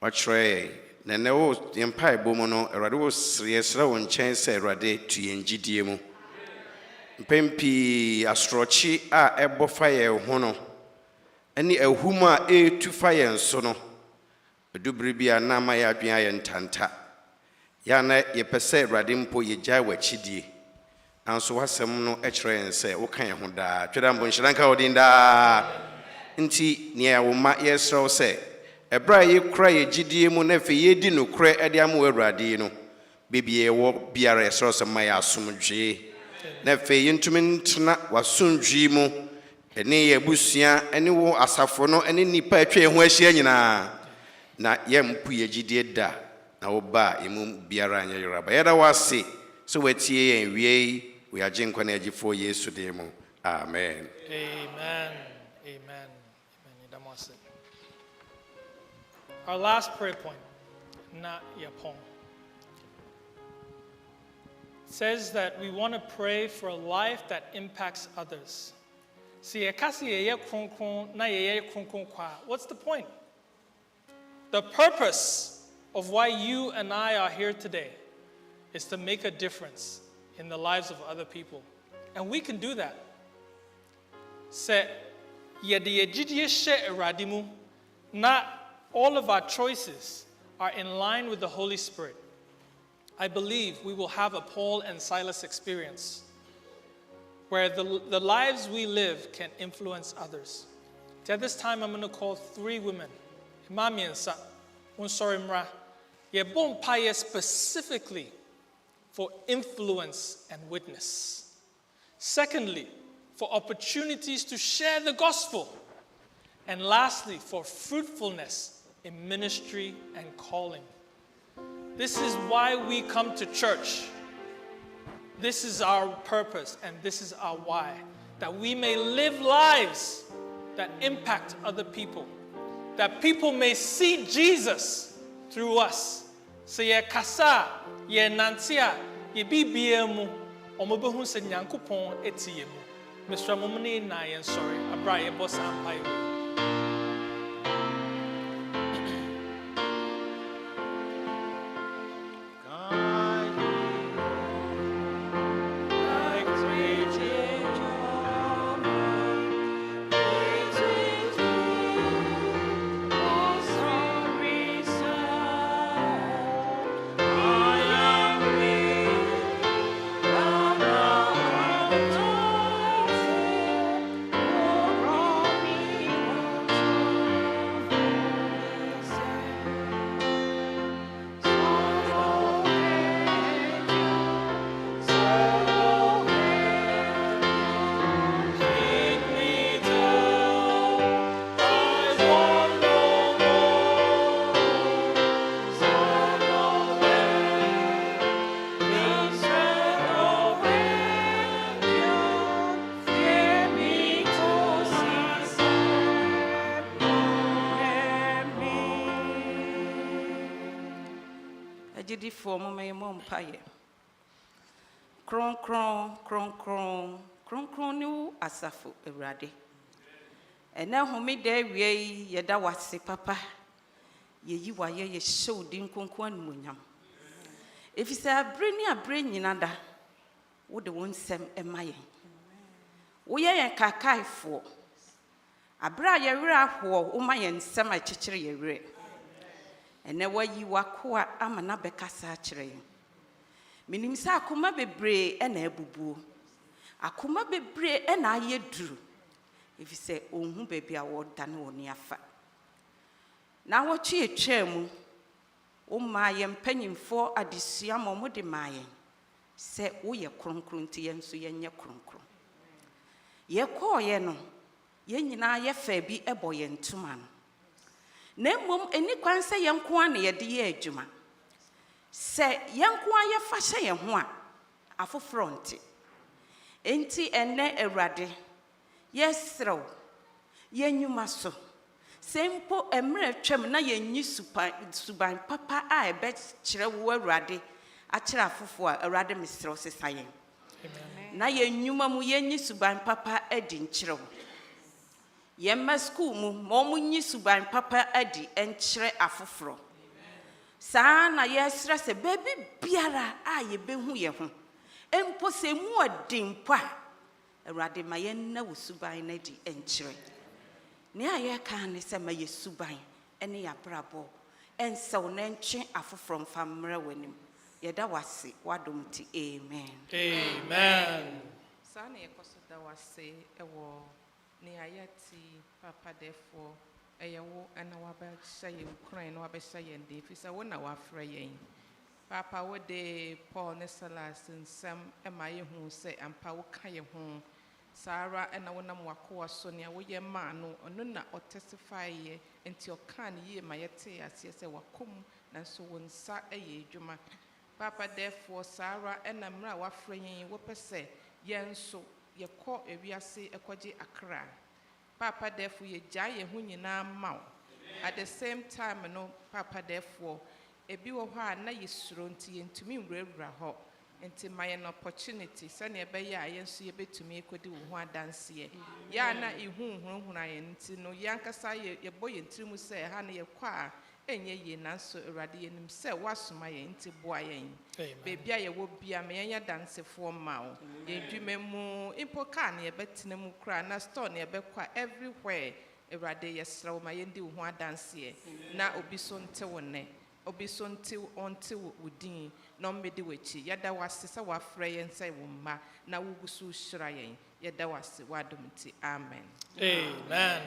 Speaker 15: wakyerɛ na nnɛ wo yɛn mpaebɔ mu no Awurade wo yɛsrɛ wo nkyɛn sɛ Awurade tu yɛn gyidie mu mpɛn pii asorɔkye a ɛbɔ fa yɛn ho no ɛne ahum a ɛretu fa yɛn so no adubere bi a na ama yɛ adwene ayɛ ntanta yɛ na yɛpɛ sɛ Awurade mpo yɛgyae w'akyidie nanso w'asɛm no ɛkyerɛ yɛn sɛ woka yɛn ho daa twɛda mpo nhyira nka wo din daa nti nea wo ma yɛsrɛ wo sɛ ɛberɛ a yɛkura yɛ gyidie mu na afei yɛdi nokorɛ ɛde ama wo Awurade no baabi yɛwɔ biara yɛsrɛ wo sɛ ma yɛ asomdwee na afei yɛntumi ntena w'asomdwee mu ɛne yɛ abusua ɛne wo asafo no ɛne nnipa atwa yɛn ho ahyia nyinaa na yɛmpo yɛ gyidie da na woba yɛmu biara anyɛ yoraba yɛda wo ase sɛ woatie yɛn wie yi woyɛagye nkwa na agyefoɔ Yesu din mu amen.
Speaker 8: Amen. Amen. Our last prayer point, na yapon, says that we want to pray for a life that impacts others. What's the point? The purpose of why you and I are here today is to make a difference in the lives of other people. And we can do that. All of our choices are in line with the Holy Spirit. I believe we will have a Paul and Silas experience where the lives we live can influence others. At this time, I'm going to call 3 women. Nimako-Mensah, Unsorimra, Yebompaye specifically for influence and witness. Secondly, for opportunities to share the gospel. And lastly, for fruitfulness in ministry and calling. This is why we come to church. This is our purpose and this is our why. That we may live lives that impact other people. That people may see Jesus through us. So ye kasa, ye nantia, ye bibiemu, omobehu se nyankopon etiemu. Mr. Momuni na yen sorry, abra ye boss ampai.
Speaker 16: For my mom paye. Kron kron kron kron kron kron new asafu erade. And now home day we yada wasi papa. Ye wa ye show din konkwan munyam. If you say a brain yinada, would the one sem emaye. We are kakai for. A bra ye ra ho umayen sema chichiri ye re. And now you wakua amana bekasa chere. Minimsa akuma bebre ena ebubu. Akuma bebre ena yedru. If you say ohun baby award dan woni afa. Na wochi etwam o maye mpanyimfo adesua momo de maye. Se wo ye kronkron ti yenso yenye kronkron. Ye ko ye no ye nyina ye fa bi ebo ye ntuma no. Na mmom eni kwan sɛ yɛn nko a na yɛde yɛ adwuma. Sɛ yɛn nko a yɛfa hyɛ yɛn ho a afoforɔ nte. Enti ɛnɛ Awurade yɛsrɛw yɛn nnwuma so. Sɛ mpo mmerɛ twam na yɛnyi suban papa a ɛbɛkyerɛ wo Awurade akyerɛ afoforɔ a Awurade mesrɛw sesa yɛn. Na yɛn nnwuma mu yɛnyi suban papa adi nkyerɛw. Yɛmma school mu ma ɔmo nyi suban papa adi nkyerɛ afoforɔ. Saa na yɛsrɛ sɛ baabi biara a yɛbɛhu yɛn ho. Mpo sɛ mu ɔden mpo a Awurade ma yɛnna wo suban no adi nkyerɛ. Nea yɛka ne sɛ ma yɛ suban ne yɛabrabɔ ɛnsɛw na ntwe afoforɔ mfa mmerɛ w'anim. Yɛda wase wadom ti amen.
Speaker 8: Amen.
Speaker 17: Saa na yɛkɔ so da wase ɛwɔ nea yɛte papa dɛfoɔ ɛyɛ wo ɛna wabɛhyɛ yɛn kran na wabɛhyɛ yɛn den fi sɛ wo na wafrɛ yɛn. Papa wo de Paul ne Silas nsɛm ɛma yɛhu sɛ ampa wo ka yɛn ho. Sara ɛna wo nam wakoa so nea woyɛ maa no ɔno na ɔtestify yɛ nti ɔka ne yie ma yɛte aseɛ sɛ wakom nanso wo nsa ɛyɛ adwuma. Papa therefore Sara ɛna mmerɛ a wafrɛ yɛn wopɛ sɛ yɛn nso yɛkɔ ewiase ɛkɔgye akra. Papa therefore yɛgyae yɛn ho nyinaa ma wo. At the same time no Papa therefore ebi wɔ hɔ a na yɛsuro nti yɛntumi nwurawura hɔ. Nti ma yɛn opportunity sɛnea ɛbɛyɛ a yɛn nso yɛbɛtumi kɔdi wo ho adanseɛ. Yɛ na ihunhunhuna yɛn nti no yɛankasa yɛbɔ yɛn tirim sɛ ha na yɛkɔ a enye yɛn nanso Awurade yɛnim sɛ wasoma yɛn nti boa yɛn. Baabi a yɛwɔ bia ma yɛnyɛ dansefoɔ ma wo. Yɛdwuma mu impo car na yɛbɛtena mu kra na store na yɛbɛkɔ a everywhere Awurade yɛsrɛ wo ma yɛndi wo ho adanseɛ na obi so nte wo nne. Obi so nte wo din na ɔmmɛdi w'akyi. Yɛda wase sɛ wafrɛ yɛn sɛ wo mma na wogu so hyira yɛn. Yɛda wase wadom nti amen.
Speaker 8: Amen.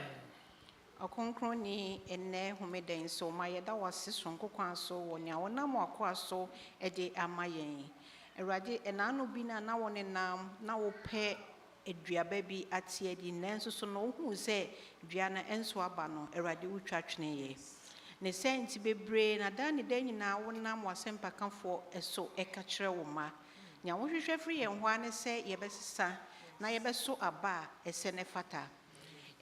Speaker 18: Ɔkronkronni ene homeden so ma yɛda wase sonko kwan so wɔ nea wɔnam akoa so de ama yɛn. Awurade ɛnaano bi na wɔne nam na wɔpɛ aduaba bi ate adi nanso so no wohu sɛ dua no ɛnso aba no Awurade wotwa twene yɛ. Ne senti bebre na da ne da nyinaa wonam wasɛmpakafoɔ ɛso ɛka kyerɛ wo ma. Nya wohwehwɛ firi yɛn ho ane sɛ yɛbɛsesa na yɛbɛso aba a ɛsɛ ne fata.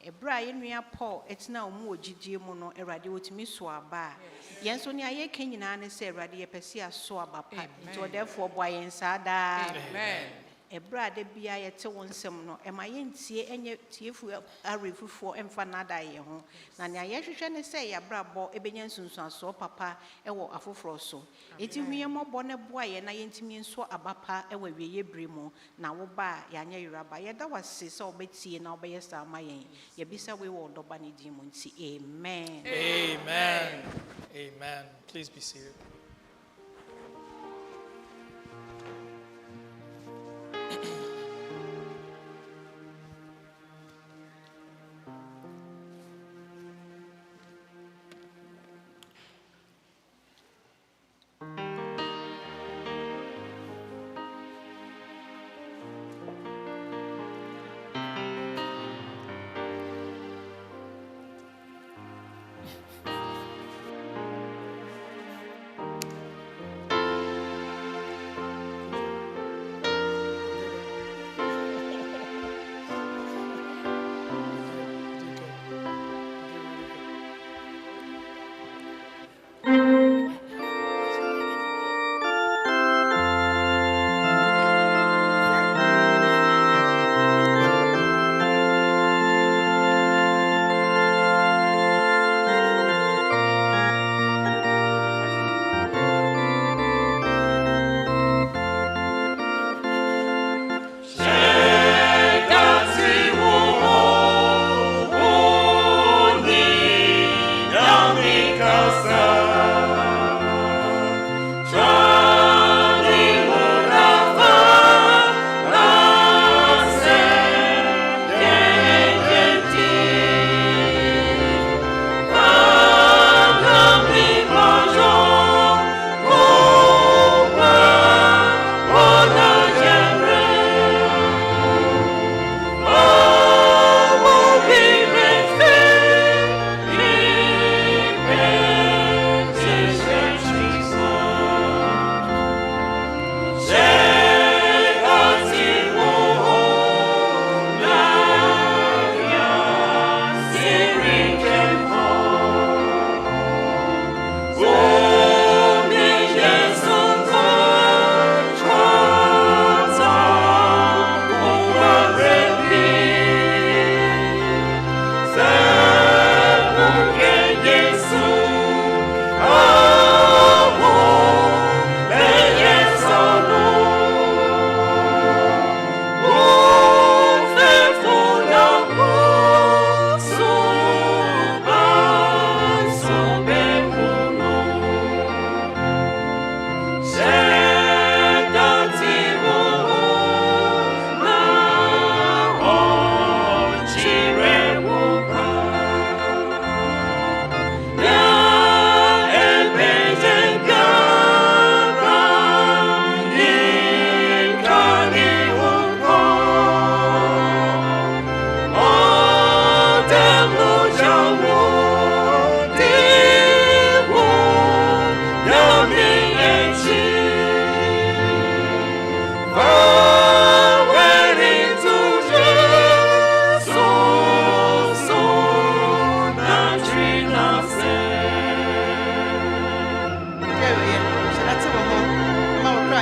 Speaker 18: Ebra yenua Paul etina omu ogidie mu no Awurade wotumi so aba. Yɛn so ne ayɛka nyinaa ne sɛ Awurade yɛpɛsi aso aba pa. Nti therefore boa yɛn saa daa. Amen. Ebra de bia yɛte wo nsɛm no ɛma yɛntie enye tiefu arefufoɔ ɛmfa nada yɛ ho. Na ne ayɛhwehwɛ ne sɛ yɛabrabɔ ebenya nsunsuaso papa ɛwɔ afoforɔ so. Eti huemɔbɔ ne boa yɛn na yɛntimi nso aba pa ɛwɔ wieye bere mu na wo ba yɛanyɛ yoraba. Yɛda wase sɛ obɛtie na obɛyɛ saa ma yɛn. Yɛbisa we wɔ dɔba ne din mu nti amen.
Speaker 8: Amen. Amen. Please be seated.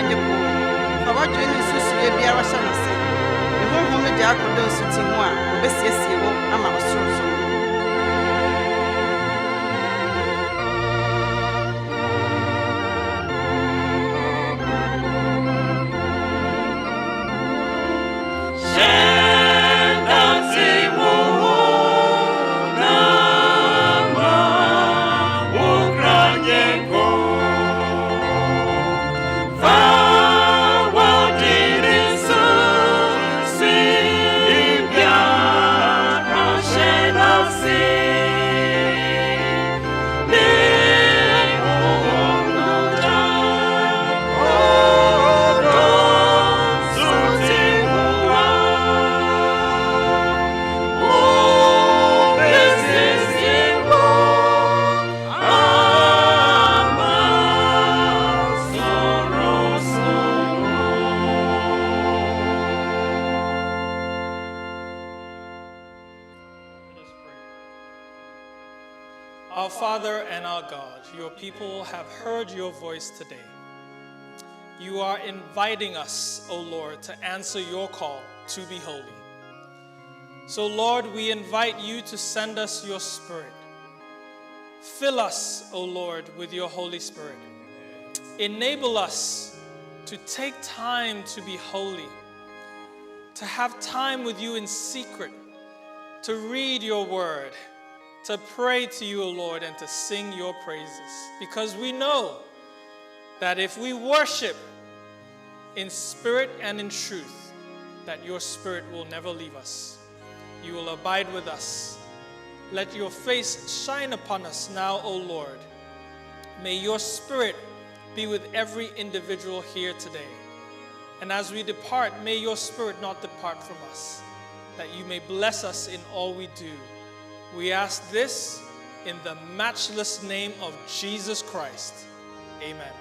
Speaker 19: gye po fa wadwene ne nsusuiɛ biara hyɛ no ase ne honhom no de akɔdɔ nsuti mu a wɔbɛsiesie wo ama ɔsorosoro.
Speaker 8: Our Father and our God, your people have heard your voice today. You are inviting us, O Lord, to answer your call to be holy. So, Lord, we invite you to send us your Spirit. Fill us, O Lord, with your Holy Spirit. Enable us to take time to be holy, to have time with you in secret, to read your word, to pray to you, O Lord, and to sing your praises. Because we know that if we worship in spirit and in truth, that your Spirit will never leave us. You will abide with us. Let your face shine upon us now, O Lord. May your Spirit be with every individual here today. And as we depart, may your Spirit not depart from us, that you may bless us in all we do. We ask this in the matchless name of Jesus Christ. Amen.